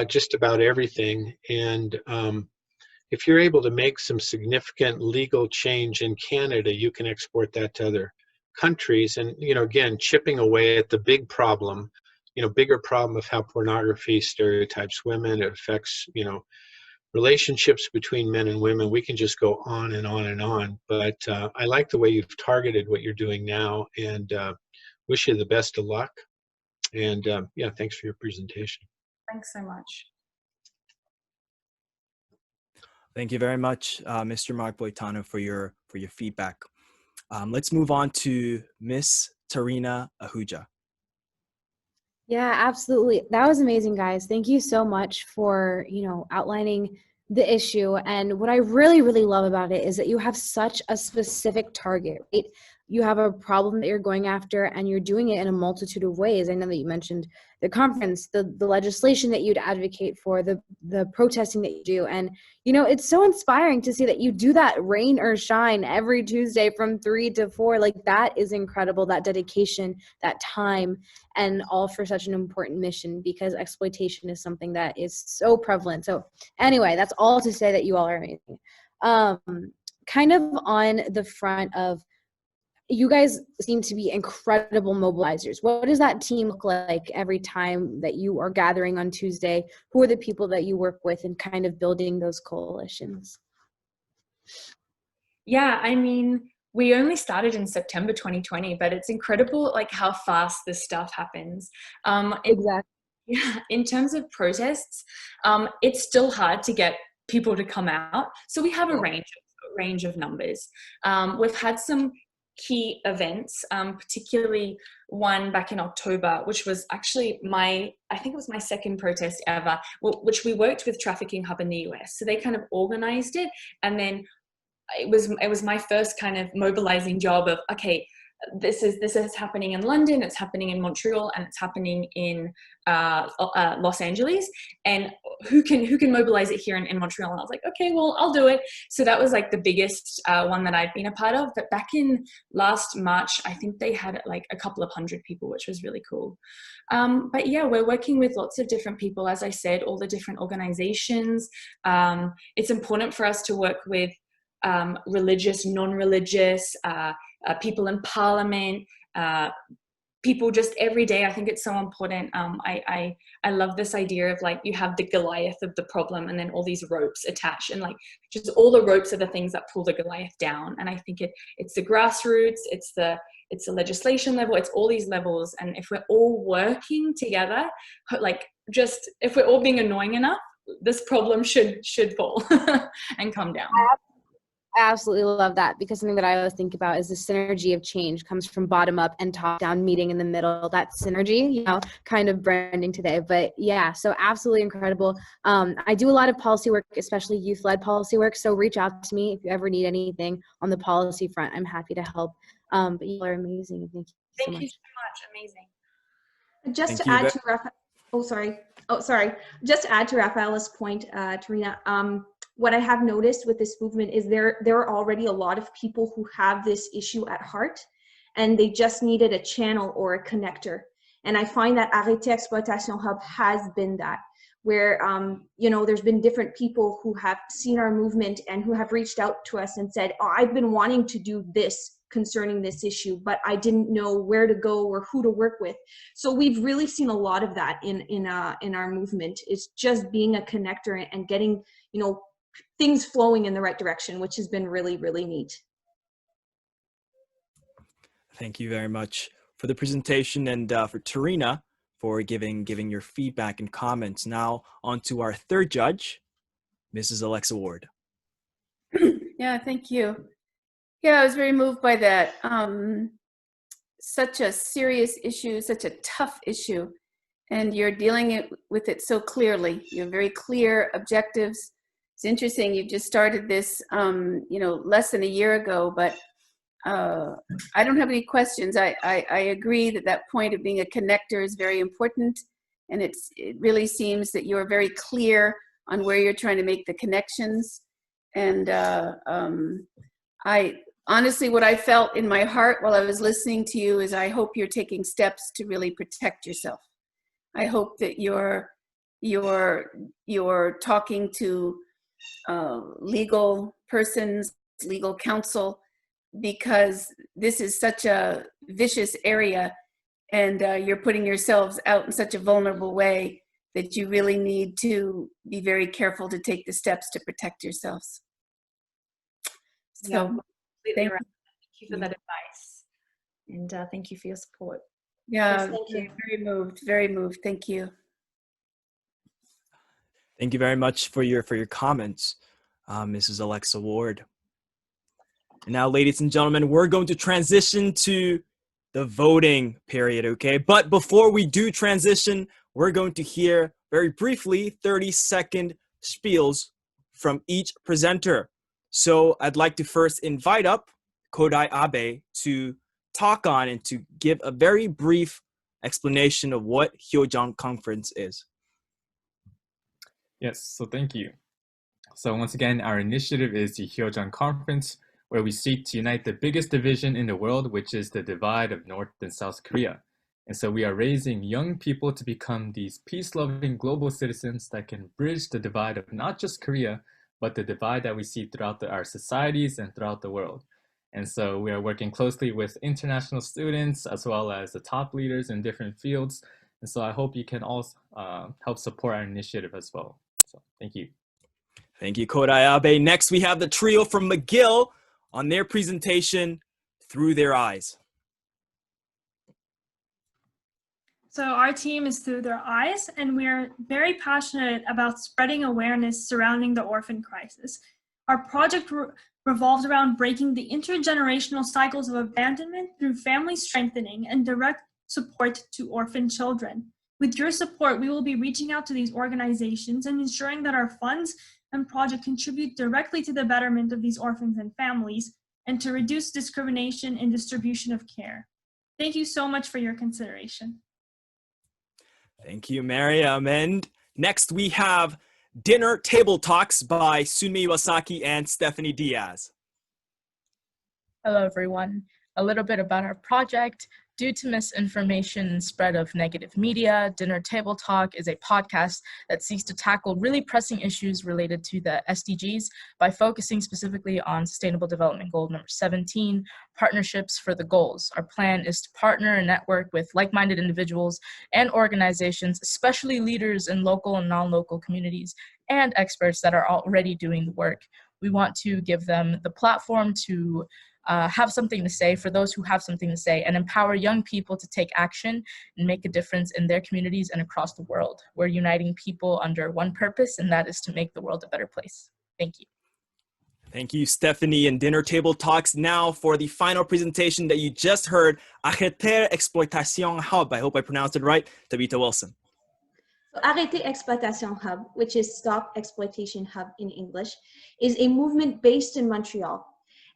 just about everything. And if you're able to make some significant legal change in Canada, you can export that to other countries. And, again, chipping away at the big problem, bigger problem of how pornography stereotypes women, it affects, relationships between men and women. We can just go on and on and on. But I like the way you've targeted what you're doing now, and wish you the best of luck. And yeah, thanks for your presentation. Thanks so much. Thank you very much, Mr. Mark Boitano, for your feedback. Let's move on to Miss Tarina Ahuja. Yeah, absolutely. That was amazing, guys. Thank you so much for, outlining the issue. And what I really, really love about it is that you have such a specific target, right? You have a problem that you're going after, and you're doing it in a multitude of ways. I know that you mentioned the conference, the legislation that you'd advocate for, the protesting that you do. And, it's so inspiring to see that you do that rain or shine every Tuesday from 3 to 4. Like, that is incredible, that dedication, that time, and all for such an important mission, because exploitation is something that is so prevalent. So anyway, that's all to say that you all are amazing. Kind of on the front of, you guys seem to be incredible mobilizers. What does that team look like every time that you are gathering on Tuesday? Who are the people that you work with and kind of building those coalitions? Yeah, I mean, we only started in September 2020, but it's incredible like how fast this stuff happens. Exactly. Yeah, in terms of protests, it's still hard to get people to come out. So we have a range of numbers. We've had some key events, particularly one back in October, which was actually I think it was my second protest ever, which we worked with Trafficking Hub in the US. So they kind of organized it, and then it was my first kind of mobilizing job of, okay, this is happening in London, it's happening in Montreal, and it's happening in Los Angeles, and who can mobilize it here in Montreal? And I was like, okay, well, I'll do it. So that was like the biggest one that I'd been a part of. But back in last March, I think they had like a couple of hundred people, which was really cool. But yeah, we're working with lots of different people, as I said, all the different organizations. It's important for us to work with religious, non-religious, people in parliament, people just every day. I think it's so important. I love this idea of like, you have the Goliath of the problem and then all these ropes attached, and like just all the ropes are the things that pull the Goliath down. And I think it's the grassroots, it's the legislation level, it's all these levels. And if we're all working together, like just if we're all being annoying enough, this problem should fall and come down. I absolutely love that, because something that I always think about is the synergy of change comes from bottom up and top down, meeting in the middle. That synergy, kind of branding today. But yeah, so absolutely incredible. I do a lot of policy work, especially youth-led policy work. So reach out to me if you ever need anything on the policy front. I'm happy to help. But you are amazing. Thank you so much. Amazing. Just to add to Just to add to Rafaela's point, Tarina, what I have noticed with this movement is there are already a lot of people who have this issue at heart, and they just needed a channel or a connector. And I find that Arrêtez Exploitation Hub has been that, where there's been different people who have seen our movement and who have reached out to us and said, oh, I've been wanting to do this concerning this issue, but I didn't know where to go or who to work with. So we've really seen a lot of that in our movement. It's just being a connector and getting things flowing in the right direction, which has been really, really neat. Thank you very much for the presentation. And for Tarina, for giving your feedback and comments. Now on to our third judge, Mrs. Alexa Ward. Yeah, thank you. Yeah, I was very moved by that. Such a serious issue, such a tough issue, and you're dealing with it so clearly. You have very clear objectives. It's interesting, you've just started this, less than a year ago, but I don't have any questions. I agree that point of being a connector is very important, and it really seems that you're very clear on where you're trying to make the connections. And honestly, what I felt in my heart while I was listening to you is I hope you're taking steps to really protect yourself. I hope that you're talking to legal persons, legal counsel, because this is such a vicious area, and you're putting yourselves out in such a vulnerable way that you really need to be very careful to take the steps to protect yourselves. So, Yeah, completely right. Thank you for you. that advice, and thank you for your support. Yeah, Yes, thank you. very moved. Thank you. Thank you very much for your comments, Mrs. Alexa Ward. And now, ladies and gentlemen, we're going to transition to the voting period, okay? But before we do transition, we're going to hear very briefly 30-second spiels from each presenter. So I'd like to first invite up Kodai Abe to talk on and to give a very brief explanation of what Hyojang Conference is. Yes, so thank you. So once again, our initiative is the Hyojang Conference, where we seek to unite the biggest division in the world, which is the divide of North and South Korea. And so we are raising young people to become these peace-loving global citizens that can bridge the divide of not just Korea, but the divide that we see throughout our societies and throughout the world. And so we are working closely with international students as well as the top leaders in different fields. And so I hope you can all help support our initiative as well. So thank you. Thank you, Kodai Abe. Next, we have the trio from McGill on their presentation, Through Their Eyes. So our team is Through Their Eyes, and we're very passionate about spreading awareness surrounding the orphan crisis. Our project revolves around breaking the intergenerational cycles of abandonment through family strengthening and direct support to orphan children. With your support, we will be reaching out to these organizations and ensuring that our funds and project contribute directly to the betterment of these orphans and families, and to reduce discrimination in distribution of care. Thank you so much for your consideration. Thank you, Mariam. And next we have Dinner Table Talks by Sunmi Iwasaki and Stephanie Diaz. Hello, everyone. A little bit about our project. Due to misinformation and spread of negative media, Dinner Table Talk is a podcast that seeks to tackle really pressing issues related to the SDGs by focusing specifically on Sustainable Development Goal number 17, partnerships for the goals. Our plan is to partner and network with like-minded individuals and organizations, especially leaders in local and non-local communities and experts that are already doing the work. We want to give them the platform to have something to say for those who have something to say, and empower young people to take action and make a difference in their communities and across the world. We're uniting people under one purpose, and that is to make the world a better place. Thank you. Thank you, Stephanie. And Dinner Table Talks now for the final presentation that you just heard, Arrêter Exploitation Hub. I hope I pronounced it right. Tabitha Wilson. So Arrêter Exploitation Hub, which is Stop Exploitation Hub in English, is a movement based in Montreal.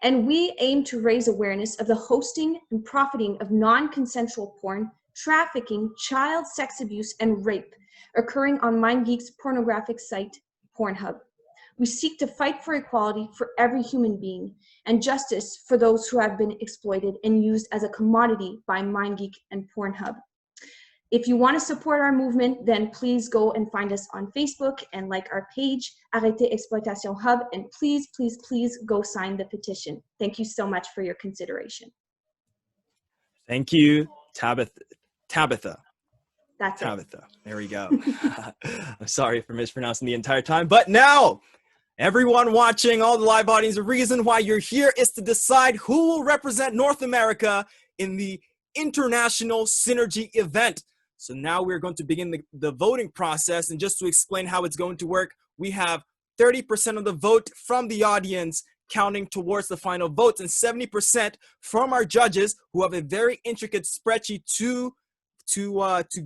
And we aim to raise awareness of the hosting and profiting of non-consensual porn, trafficking, child sex abuse, and rape occurring on MindGeek's pornographic site, Pornhub. We seek to fight for equality for every human being and justice for those who have been exploited and used as a commodity by MindGeek and Pornhub. If you want to support our movement, then please go and find us on Facebook and like our page, Arrêter Exploitation Hub, and please, please, please go sign the petition. Thank you so much for your consideration. Thank you, Tabitha. That's it. Tabitha. There we go. I'm sorry for mispronouncing the entire time. But now, everyone watching, all the live audience, the reason why you're here is to decide who will represent North America in the International Synergy event. So now we're going to begin the voting process. And just to explain how it's going to work, we have 30% of the vote from the audience counting towards the final votes, and 70% from our judges who have a very intricate spreadsheet to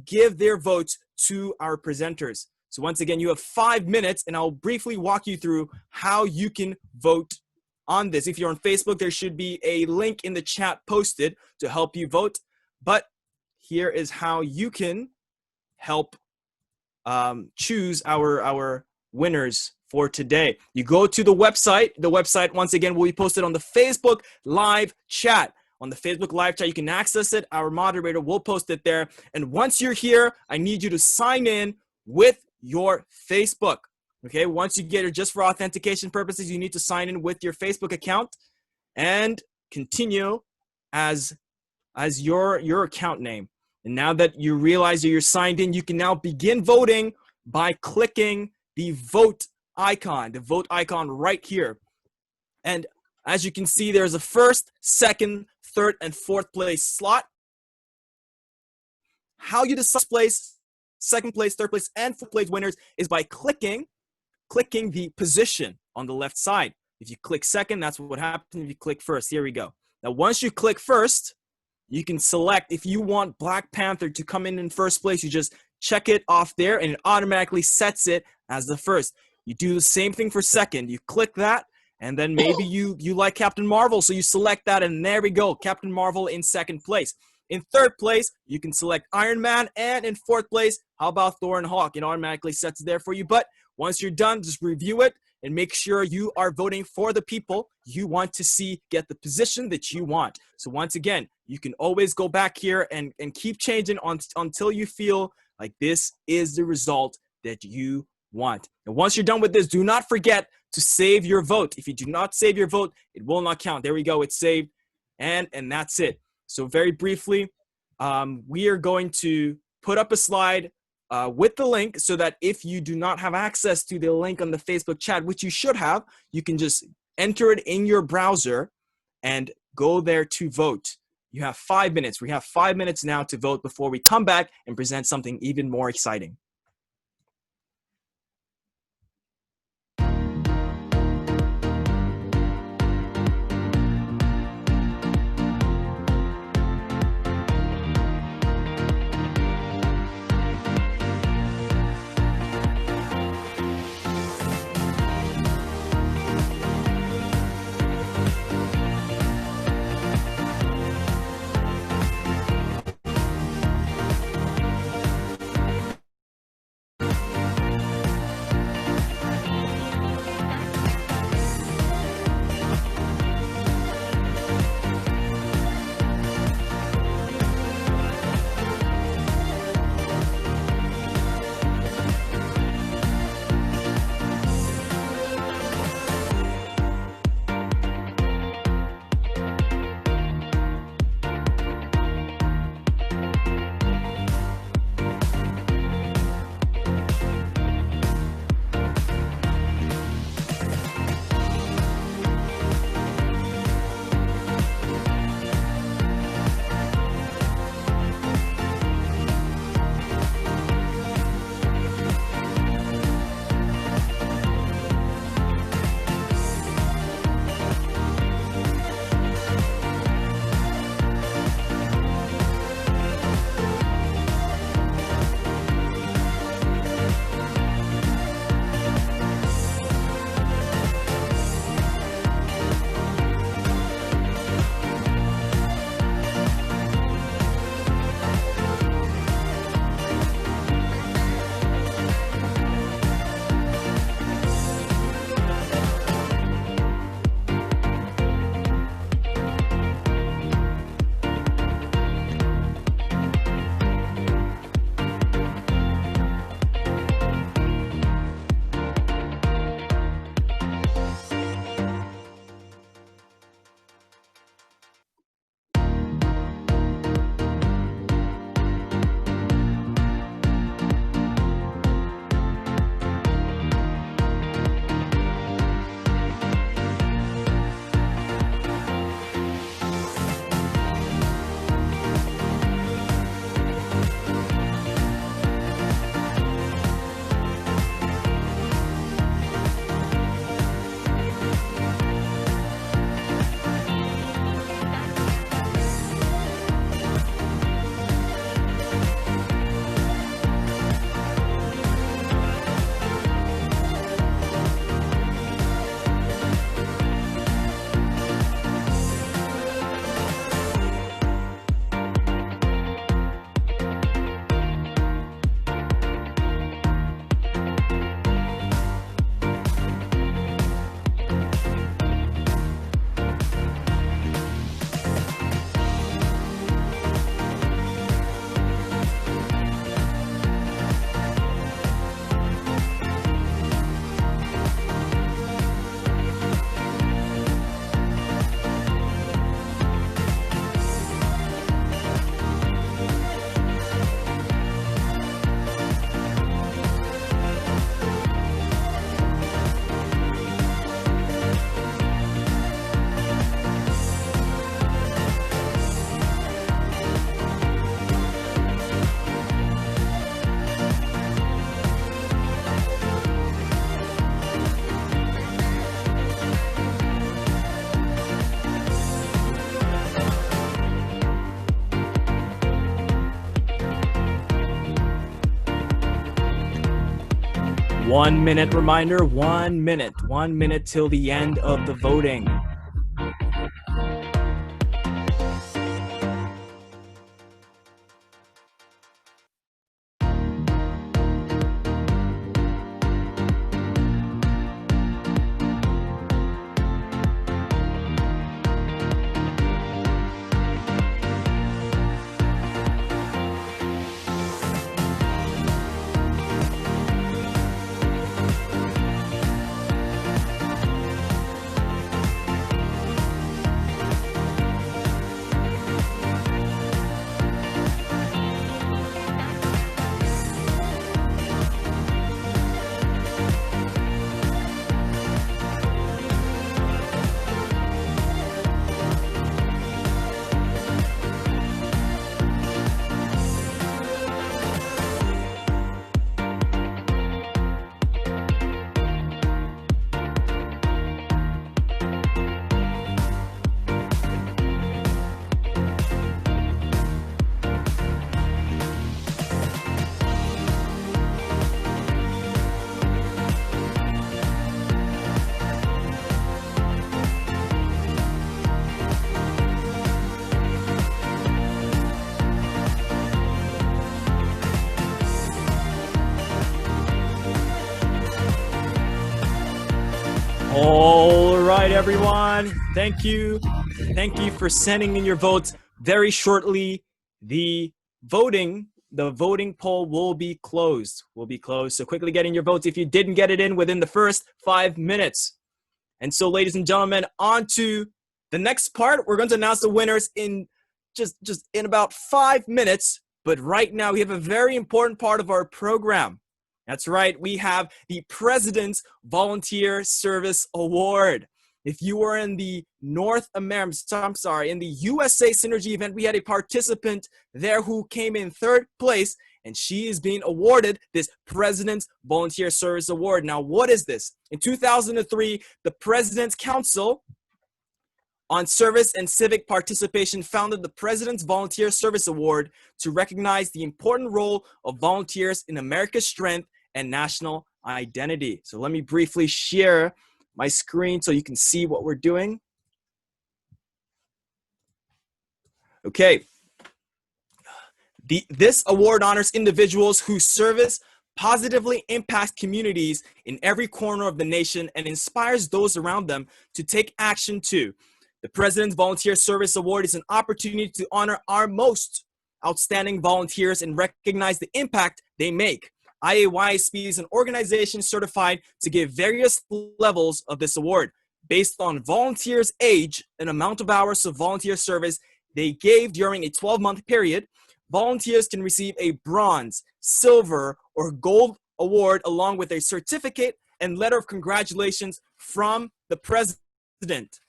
give their votes to our presenters. So once again, you have 5 minutes, and I'll briefly walk you through how you can vote on this. If you're on Facebook, there should be a link in the chat posted to help you vote. But here is how you can help choose our winners for today. You go to the website. The website, once again, will be posted on the Facebook live chat. On the Facebook live chat, you can access it. Our moderator will post it there. And once you're here, I need you to sign in with your Facebook. Okay, once you get it, just for authentication purposes, you need to sign in with your Facebook account and continue as your account name. And now that you realize that you're signed in, you can now begin voting by clicking the vote icon right here. And as you can see, there's a first, second, third, and fourth place slot. How you decide place, second place, third place, and fourth place winners is by clicking the position on the left side. If you click second, that's what happens. If you click first, here we go. Now, once you click first, you can select if you want Black Panther to come in first place. You just check it off there, and it automatically sets it as the first. You do the same thing for second. You click that, and then maybe you like Captain Marvel, so you select that, and there we go, Captain Marvel in second place. In third place, you can select Iron Man, and in fourth place, how about Thor and Hawk? It automatically sets it there for you. But once you're done, just review it and make sure you are voting for the people you want to see get the position that you want. So once again, you can always go back here and keep changing until you feel like this is the result that you want. And once you're done with this, do not forget to save your vote. If you do not save your vote, it will not count. There we go. It's saved. And that's it. So very briefly, we are going to put up a slide with the link so that if you do not have access to the link on the Facebook chat, which you should have, you can just enter it in your browser and go there to vote. You have 5 minutes. We have 5 minutes now to vote before we come back and present something even more exciting. 1 minute reminder, 1 minute. 1 minute till the end of the voting. All right, everyone. Thank you. Thank you for sending in your votes. Very shortly, the voting poll will be closed. So quickly get in your votes if you didn't get it in within the first 5 minutes. And so, ladies and gentlemen, on to the next part. We're going to announce the winners in just in about 5 minutes. But right now, we have a very important part of our program. That's right, we have the President's Volunteer Service Award. If you were in the in the USA Synergy event, we had a participant there who came in 3rd place, and she is being awarded this President's Volunteer Service Award. Now, what is this? In 2003, the President's Council on Service and Civic Participation founded the President's Volunteer Service Award to recognize the important role of volunteers in America's strength and national identity. So let me briefly share my screen so you can see what we're doing. Okay. This award honors individuals whose service positively impacts communities in every corner of the nation and inspires those around them to take action too. The President's Volunteer Service Award is an opportunity to honor our most outstanding volunteers and recognize the impact they make. IAYSP is an organization certified to give various levels of this award based on volunteers' age and amount of hours of volunteer service they gave during a 12-month period. Volunteers can receive a bronze, silver, or gold award along with a certificate and letter of congratulations from the President.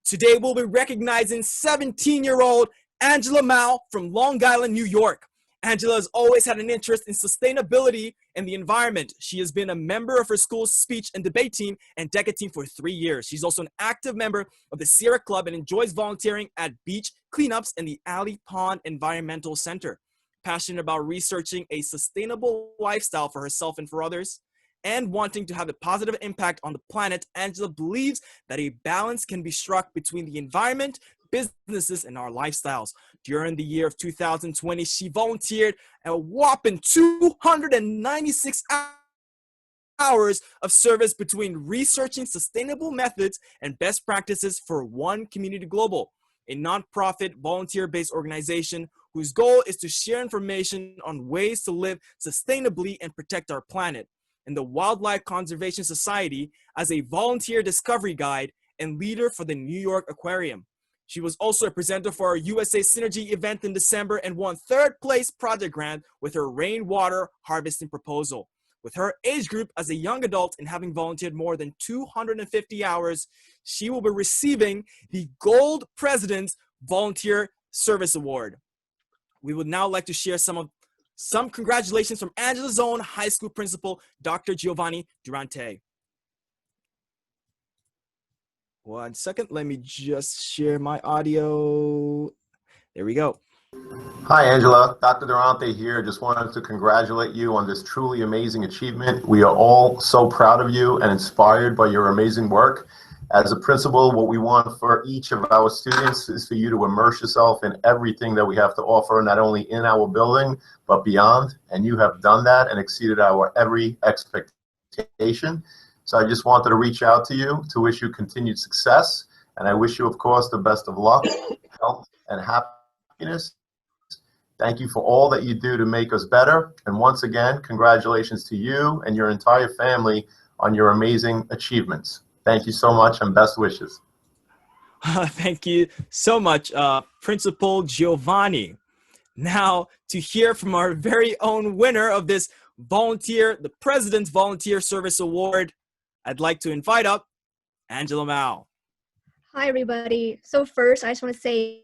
Today, we'll be recognizing 17-year-old Angela Mao from Long Island, New York. Angela has always had an interest in sustainability and the environment. She has been a member of her school's speech and debate team and DECA team for 3 years. She's also an active member of the Sierra Club and enjoys volunteering at beach cleanups and the Alley Pond Environmental Center. Passionate about researching a sustainable lifestyle for herself and for others, and wanting to have a positive impact on the planet, Angela believes that a balance can be struck between the environment, businesses, and our lifestyles. During the year of 2020, she volunteered a whopping 296 hours of service between researching sustainable methods and best practices for One Community Global, a nonprofit volunteer-based organization whose goal is to share information on ways to live sustainably and protect our planet, and the Wildlife Conservation Society as a volunteer discovery guide and leader for the New York Aquarium. She was also a presenter for our USA Synergy event in December and won 3rd place project grant with her rainwater harvesting proposal. With her age group as a young adult and having volunteered more than 250 hours, she will be receiving the Gold President's Volunteer Service Award. We would now like to share some congratulations from Angela's own high school principal, Dr. Giovanni Durante. 1 second, let me just share my audio. There we go. Hi, Angela. Dr. Durante here. Just wanted to congratulate you on this truly amazing achievement. We are all so proud of you and inspired by your amazing work. As a principal, what we want for each of our students is for you to immerse yourself in everything that we have to offer, not only in our building, but beyond. And you have done that and exceeded our every expectation. So I just wanted to reach out to you to wish you continued success. And I wish you, of course, the best of luck, health, and happiness. Thank you for all that you do to make us better. And once again, congratulations to you and your entire family on your amazing achievements. Thank you so much and best wishes. Thank you so much, Principal Giovanni. Now, to hear from our very own winner of this the President's Volunteer Service Award, I'd like to invite up Angela Mao. Hi, everybody. So first, I just want to say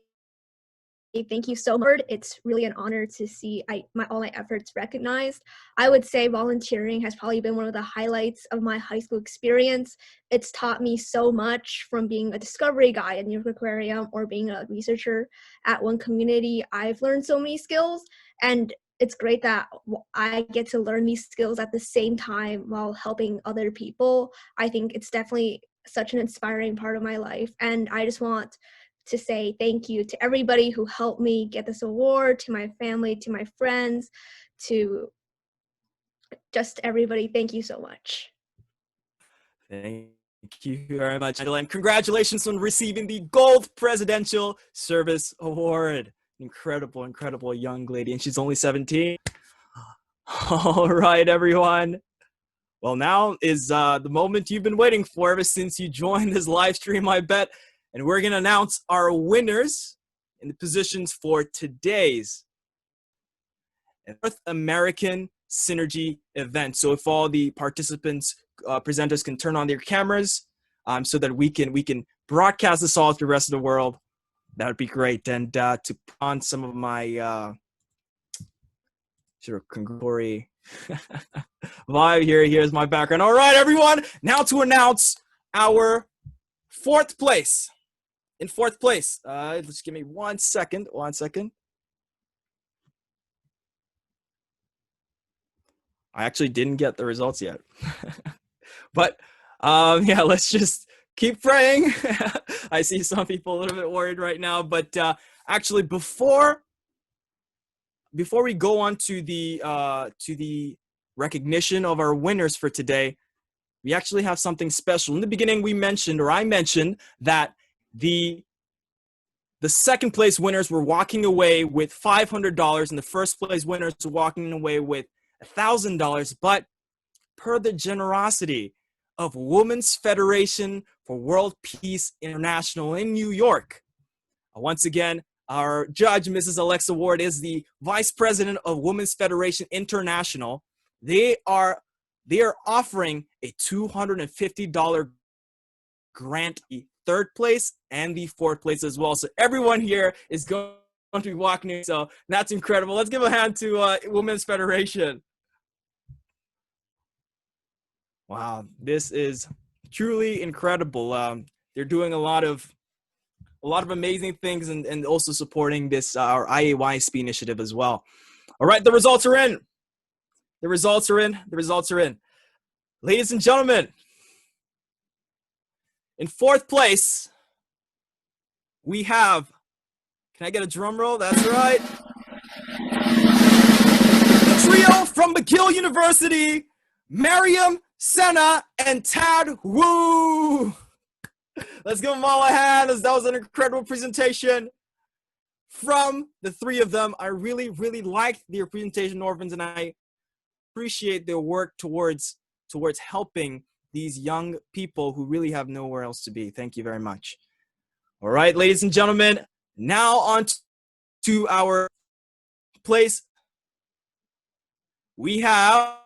thank you so much. It's really an honor to see all my efforts recognized. I would say volunteering has probably been one of the highlights of my high school experience. It's taught me so much, from being a discovery guide at New York Aquarium or being a researcher at one community. I've learned so many skills, and it's great that I get to learn these skills at the same time while helping other people. I think it's definitely such an inspiring part of my life, and I just want to say thank you to everybody who helped me get this award, to my family, to my friends, to just everybody. Thank you so much. Thank you very much, Angela, and congratulations on receiving the Gold Presidential Service Award. Incredible, incredible young lady, and she's only 17. All right, everyone. Well, now is the moment you've been waiting for ever since you joined this live stream, I bet. And we're going to announce our winners in the positions for today's North American Synergy event. So if all the participants, presenters can turn on their cameras so that we can broadcast this all to the rest of the world, that would be great. And to put on some of my sort of conglory vibe here, here's my background. All right, everyone, now to announce our fourth place. In fourth place, just give me 1 second. 1 second. I actually didn't get the results yet. But yeah, let's just keep praying. I see some people a little bit worried right now. But actually, before we go on to the recognition of our winners for today, we actually have something special. In the beginning, I mentioned that the second place winners were walking away with $500 and the first place winners were walking away with $1,000. But per the generosity of Women's Federation for World Peace International in New York, once again, our judge, Mrs. Alexa Ward, is the vice president of Women's Federation International. They are offering a $250 grant, the third place and the fourth place as well. So everyone here is going to be walking in. So that's incredible. Let's give a hand to Women's Federation. Wow, this is truly incredible. They're doing a lot of amazing things and also supporting this our IAYSP initiative as well. All right, the results are in. The results are in. Ladies and gentlemen, in fourth place, we have, can I get a drum roll? That's right. The trio from McGill University, Mariam, Senna, and Tad Wu. Let's give them all a hand, as that was an incredible presentation from the three of them. I really, really liked their presentation, orphans, and I appreciate their work towards helping these young people who really have nowhere else to be. Thank you very much. All right, ladies and gentlemen, now on to our place. We have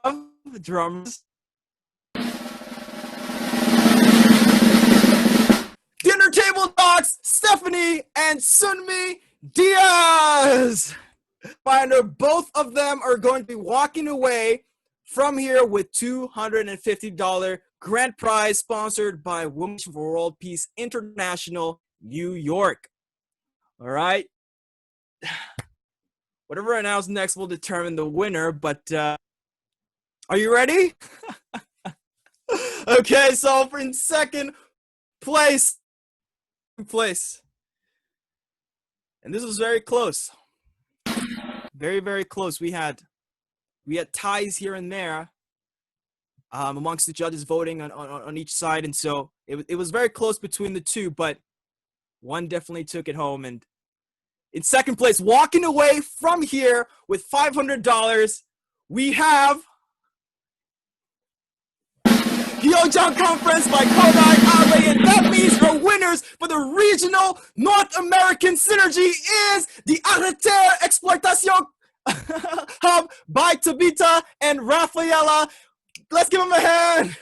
drums. Dinner Table Talks, Stephanie and Sunmi Diaz. Both of them are going to be walking away from here with $250 grant prize sponsored by Women for World Peace International, New York. All right. Whatever I announce next will determine the winner, but are you ready? Okay, so in second place, and this was very close. Very, very close. We had ties here and there amongst the judges voting on each side, and so it was very close between the two, but one definitely took it home. And in second place, walking away from here with $500, we have Gyeongjang Conference by Kodai Ale, and that means our winners for the regional North American synergy is the Arrêter Exploitation Hub by Tabita and Rafaela. Let's give them a hand.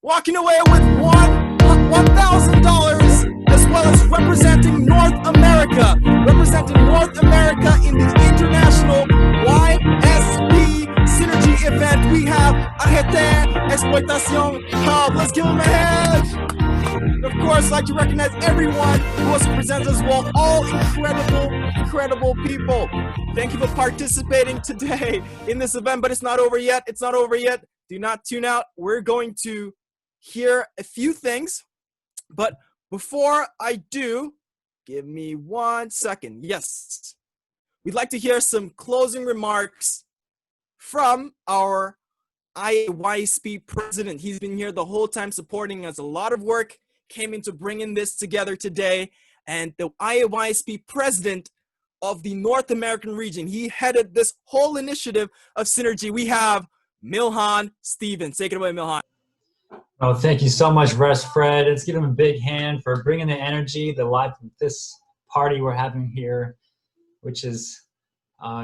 Walking away with $1,000, as well as representing North America. Representing North America in the international YSP Synergy event, we have Arrêter Exploitation Hub. Let's give them a hand. And of course, I'd like to recognize everyone who also presents as well. All incredible people. Thank you for participating today in this event, but it's not over yet. It's not over yet. Do not tune out. We're going to hear a few things, but before I do, give me 1 second. Yes, we'd like to hear some closing remarks from our IAYSP president. He's been here the whole time supporting us. A lot of work came into bringing this together today, and the IAYSP president of the North American region, he headed this whole initiative of synergy. We have Milhan Stevens. Take it away, Milhan. Oh, thank you so much, Russ Fred. Let's give him a big hand for bringing the energy, the life of this party we're having here, which is,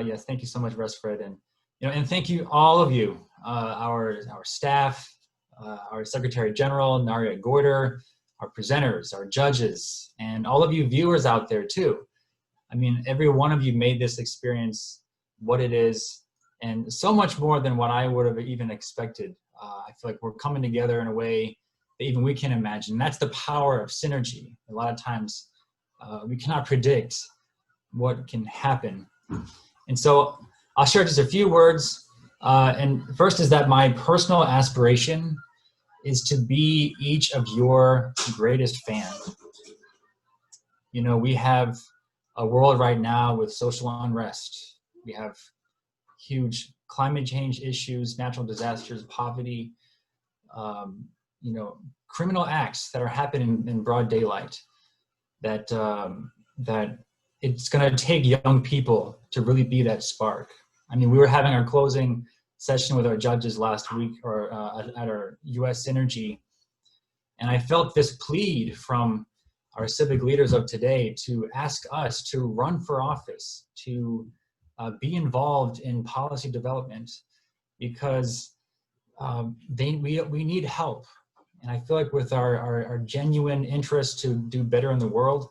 yes, thank you so much, Russ Fred. And, and thank you, all of you, our staff, our Secretary General, Naria Gorder, our presenters, our judges, and all of you viewers out there too. I mean, every one of you made this experience what it is, and so much more than what I would have even expected. I feel like we're coming together in a way that even we can't imagine. That's the power of synergy. A lot of times we cannot predict what can happen. And so I'll share just a few words. And first is that my personal aspiration is to be each of your greatest fans. We have a world right now with social unrest. We have huge climate change issues, natural disasters, poverty, criminal acts that are happening in broad daylight, that it's going to take young people to really be that spark. I mean, we were having our closing session with our judges last week, or at our US Synergy, and I felt this plead from our civic leaders of today to ask us to run for office, to be involved in policy development, because we need help. And I feel like with our genuine interest to do better in the world,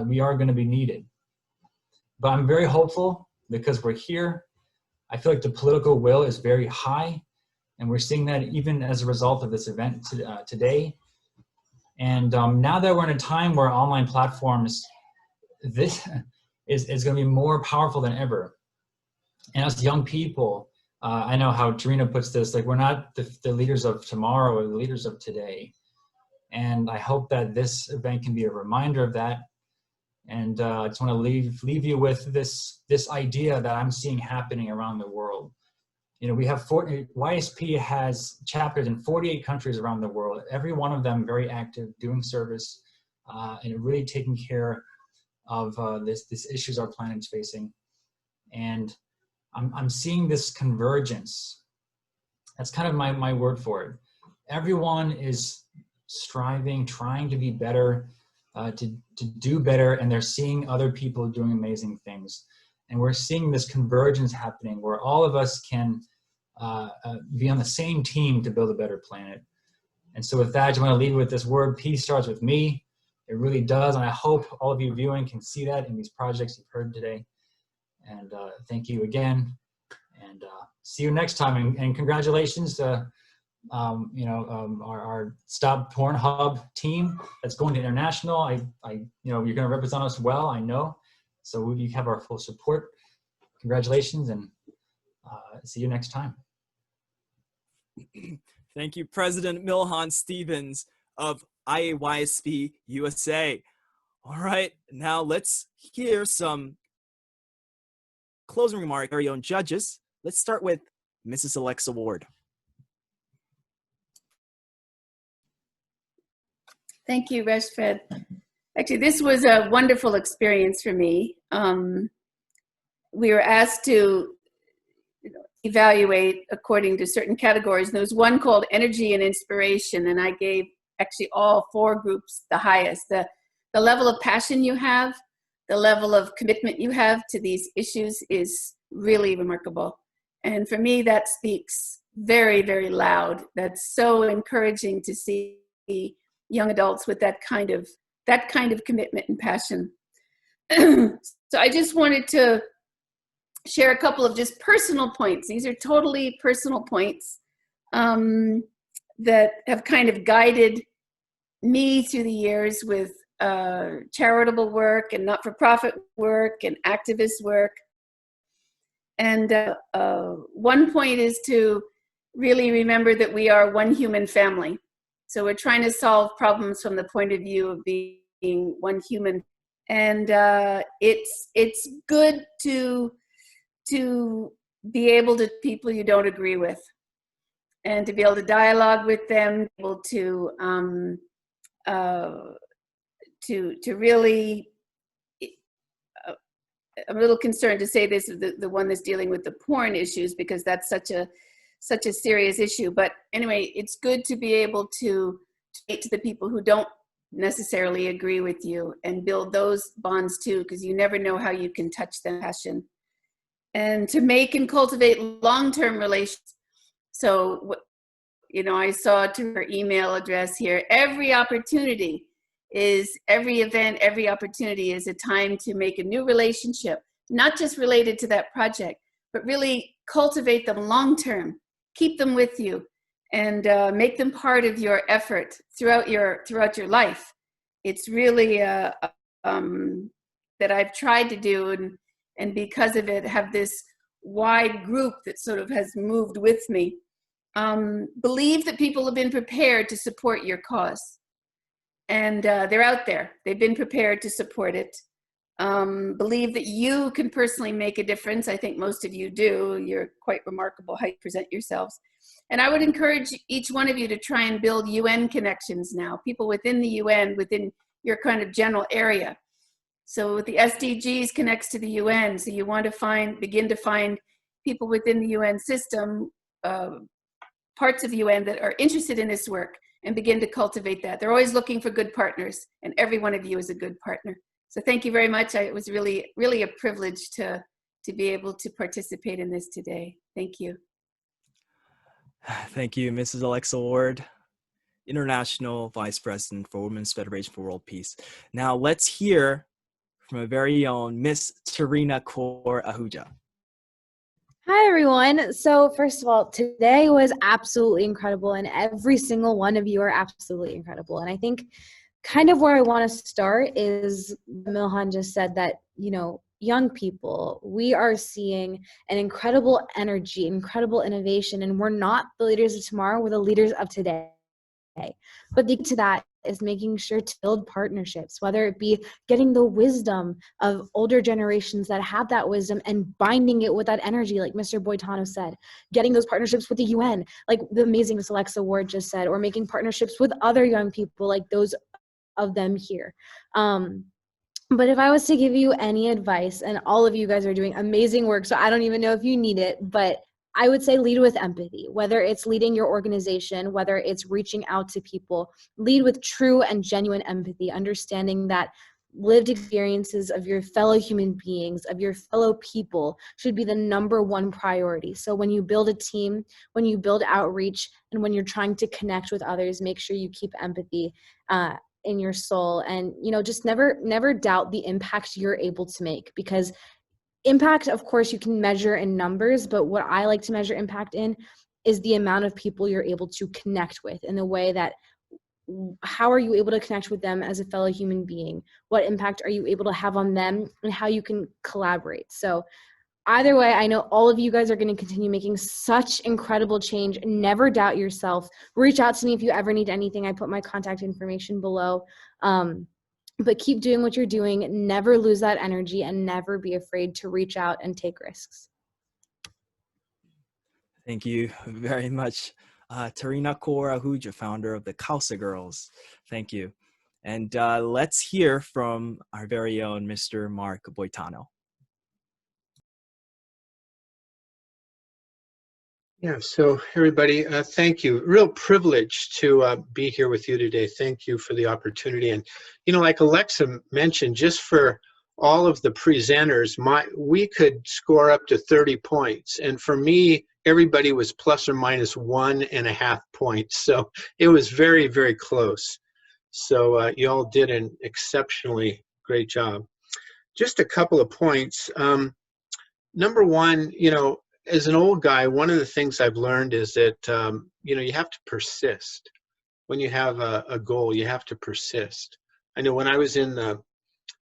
we are going to be needed. But I'm very hopeful because we're here. I feel like the political will is very high, and we're seeing that even as a result of this event today. And now that we're in a time where online platforms, this is going to be more powerful than ever. And as young people, I know how Tarina puts this, like, we're not the leaders of tomorrow or the leaders of today. And I hope that this event can be a reminder of that. And I just want to leave you with this idea that I'm seeing happening around the world. We have YSP has chapters in 48 countries around the world. Every one of them very active, doing service, and really taking care of these issues our planet's facing. And I'm seeing this convergence. That's kind of my word for it. Everyone is striving, trying to be better, to do better, and they're seeing other people doing amazing things. And we're seeing this convergence happening where all of us can be on the same team to build a better planet. And so with that, I just want to leave you with this word: peace starts with me. It really does. And I hope all of you viewing can see that in these projects you've heard today. And thank you again. And see you next time. And congratulations to our Stop Pornhub team that's going to international. You're going to represent us well, I know. So you have our full support. Congratulations, and see you next time. Thank you, President Milhan Stevens of IAYSP USA. All right, now let's hear some closing remarks from our very own judges. Let's start with Mrs. Alexa Ward. Thank you, Reshfred. Actually, this was a wonderful experience for me. We were asked to evaluate according to certain categories. And there was one called energy and inspiration, and I gave actually all 4 groups the highest. The level of passion you have, the level of commitment you have to these issues is really remarkable. And for me, that speaks very, very loud. That's so encouraging to see young adults with that kind of commitment and passion. So I just wanted to share a couple of just personal points. These are totally personal points that have kind of guided me through the years with charitable work and not-for-profit work and activist work. And one point is to really remember that we are one human family. So we're trying to solve problems from the point of view of being one human. And it's good to be able to people you don't agree with, and to be able to dialogue with them, able to really. I'm a little concerned to say this, the one that's dealing with the porn issues, because that's such a serious issue. But anyway, it's good to be able to speak to the people who don't necessarily agree with you and build those bonds too, because you never know how you can touch their passion. And to make and cultivate long-term relations. So, I saw to her email address here, every opportunity is, every event, every opportunity is a time to make a new relationship, not just related to that project, but really cultivate them long-term, keep them with you, and make them part of your effort throughout your life. It's really that I've tried to do, and because of it, have this wide group that sort of has moved with me. Believe that people have been prepared to support your cause. And they're out there. They've been prepared to support it. Believe that you can personally make a difference. I think most of you do. You're quite remarkable how you present yourselves. And I would encourage each one of you to try and build UN connections now, people within the UN, within your kind of general area. So with the SDGs connects to the UN, so you want to begin to find people within the UN system, parts of the UN that are interested in this work, and begin to cultivate that. They're always looking for good partners, and every one of you is a good partner. So thank you very much. It was really, really a privilege to be able to participate in this today. Thank you. Thank you, Mrs. Alexa Ward, International Vice President for Women's Federation for World Peace. Now let's hear from our very own Miss Tarina Kaur Ahuja. Hi, everyone. So first of all, today was absolutely incredible, and every single one of you are absolutely incredible. And I think kind of where I want to start is Milhan just said that, young people, we are seeing an incredible energy, incredible innovation, and we're not the leaders of tomorrow, we're the leaders of today. But the key to that is making sure to build partnerships, whether it be getting the wisdom of older generations that have that wisdom and binding it with that energy, like Mr. Boitano said, getting those partnerships with the UN, like the amazing Ms. Alexa Ward just said, or making partnerships with other young people like those of them here. But if I was to give you any advice, and all of you guys are doing amazing work, so I don't even know if you need it, but I would say lead with empathy, whether it's leading your organization, whether it's reaching out to people, lead with true and genuine empathy, understanding that lived experiences of your fellow human beings, of your fellow people should be the #1 priority. So when you build a team, when you build outreach, and when you're trying to connect with others, make sure you keep empathy in your soul, and just never doubt the impact you're able to make, because impact, of course, you can measure in numbers, but what I like to measure impact in is the amount of people you're able to connect with in the way that how are you able to connect with them as a fellow human being? What impact are you able to have on them, and how you can collaborate? So either way, I know all of you guys are going to continue making such incredible change. Never doubt yourself. Reach out to me if you ever need anything. I put my contact information below. But keep doing what you're doing. Never lose that energy, and never be afraid to reach out and take risks. Thank you very much, Tarina Korahuja, founder of the Kausa Girls. Thank you. And let's hear from our very own Mr. Mark Boitano. Yeah, so everybody, thank you. Real privilege to be here with you today. Thank you for the opportunity. And, you know, like Alexa mentioned, just for all of the presenters, we could score up to 30 points. And for me, everybody was plus or minus 1.5 points. So it was very, very close. So you all did an exceptionally great job. Just a couple of points. Number one, you know, as an old guy, one of the things I've learned is that, you know, you have to persist. When you have a goal, you have to persist. I know when I was in the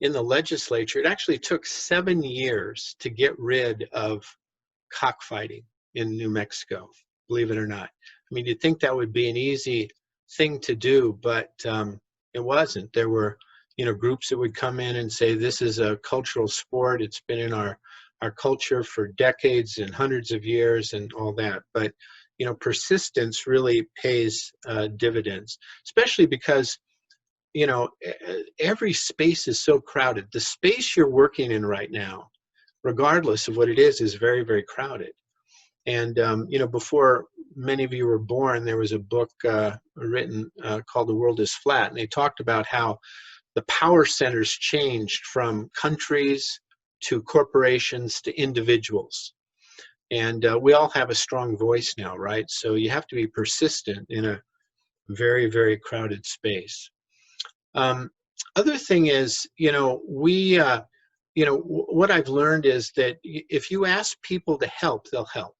legislature, it actually took 7 years to get rid of cockfighting in New Mexico, believe it or not. I mean, you'd think that would be an easy thing to do, but it wasn't. There were, you know, groups that would come in and say, this is a cultural sport. It's been in our culture for decades and hundreds of years and all that. But, you know, persistence really pays dividends, especially because, you know, every space is so crowded. The space you're working in right now, regardless of what it is very, very crowded. And, you know, before many of you were born, there was a book written called The World is Flat. And they talked about how the power centers changed from countries to corporations to individuals. And we all have a strong voice now, right? So you have to be persistent in a very, very crowded space. Other thing is, you know, you know, what I've learned is that if you ask people to help, they'll help.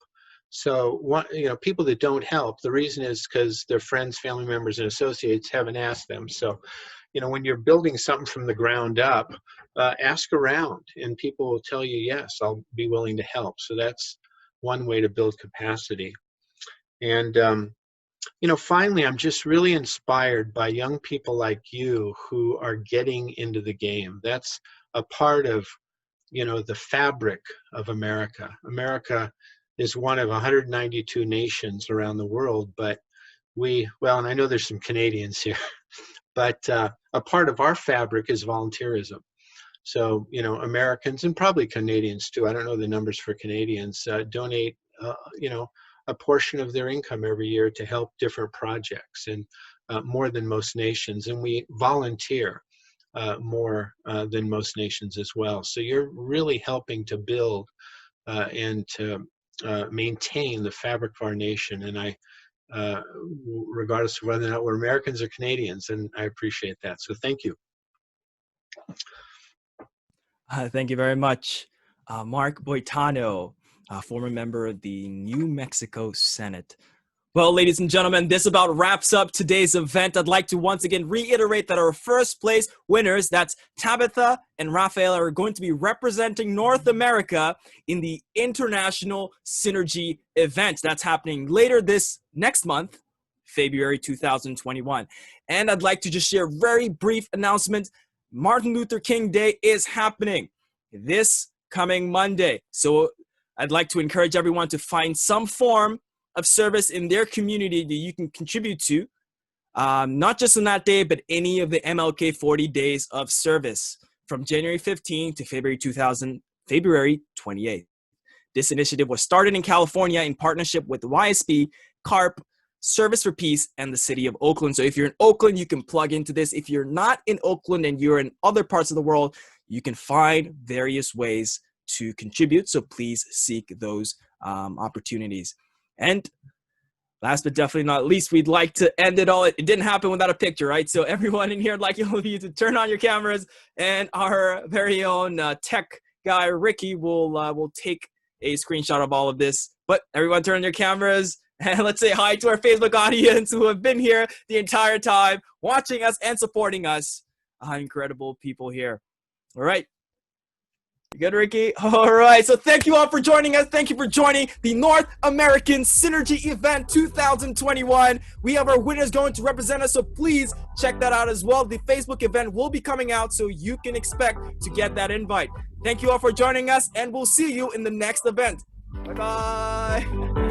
So, you know, people that don't help, the reason is because their friends, family members, and associates haven't asked them. So, you know, when you're building something from the ground up, ask around and people will tell you, yes, I'll be willing to help. So that's one way to build capacity. And, you know, finally, I'm just really inspired by young people like you who are getting into the game. That's a part of, you know, the fabric of America. America is one of 192 nations around the world, but well, and I know there's some Canadians here, but a part of our fabric is volunteerism. So, you know, Americans and probably Canadians too, I don't know the numbers for Canadians, donate, you know, a portion of their income every year to help different projects, and more than most nations. And we volunteer more than most nations as well. So you're really helping to build and to maintain the fabric of our nation. And I, regardless of whether or not we're Americans or Canadians, and I appreciate that. So thank you. Thank you very much. Mark Boitano, former member of the New Mexico Senate. Well, ladies and gentlemen, this about wraps up today's event. I'd like to once again reiterate that our first place winners, that's Tabitha and Raphael, are going to be representing North America in the International Synergy event. That's happening later this next month, February 2021. And I'd like to just share a very brief announcement. Martin Luther King Day is happening this coming Monday. So I'd like to encourage everyone to find some form of service in their community that you can contribute to, not just on that day, but any of the MLK 40 days of service from January 15 to February 28th. This initiative was started in California in partnership with the YSP, CARP, Service for Peace, and the City of Oakland. So if you're in Oakland, you can plug into this. If you're not in Oakland and you're in other parts of the world, you can find various ways to contribute. So please seek those opportunities. And last but definitely not least, we'd like to end it all. It didn't happen without a picture, right? So everyone in here, I'd like all of you to turn on your cameras, and our very own tech guy, Ricky, will take a screenshot of all of this. But everyone turn on your cameras. And let's say hi to our Facebook audience who have been here the entire time, watching us and supporting us. Incredible people here. All right. You good, Ricky? All right. So thank you all for joining us. Thank you for joining the North American Synergy Event 2021. We have our winners going to represent us, so please check that out as well. The Facebook event will be coming out, so you can expect to get that invite. Thank you all for joining us, and we'll see you in the next event. Bye-bye.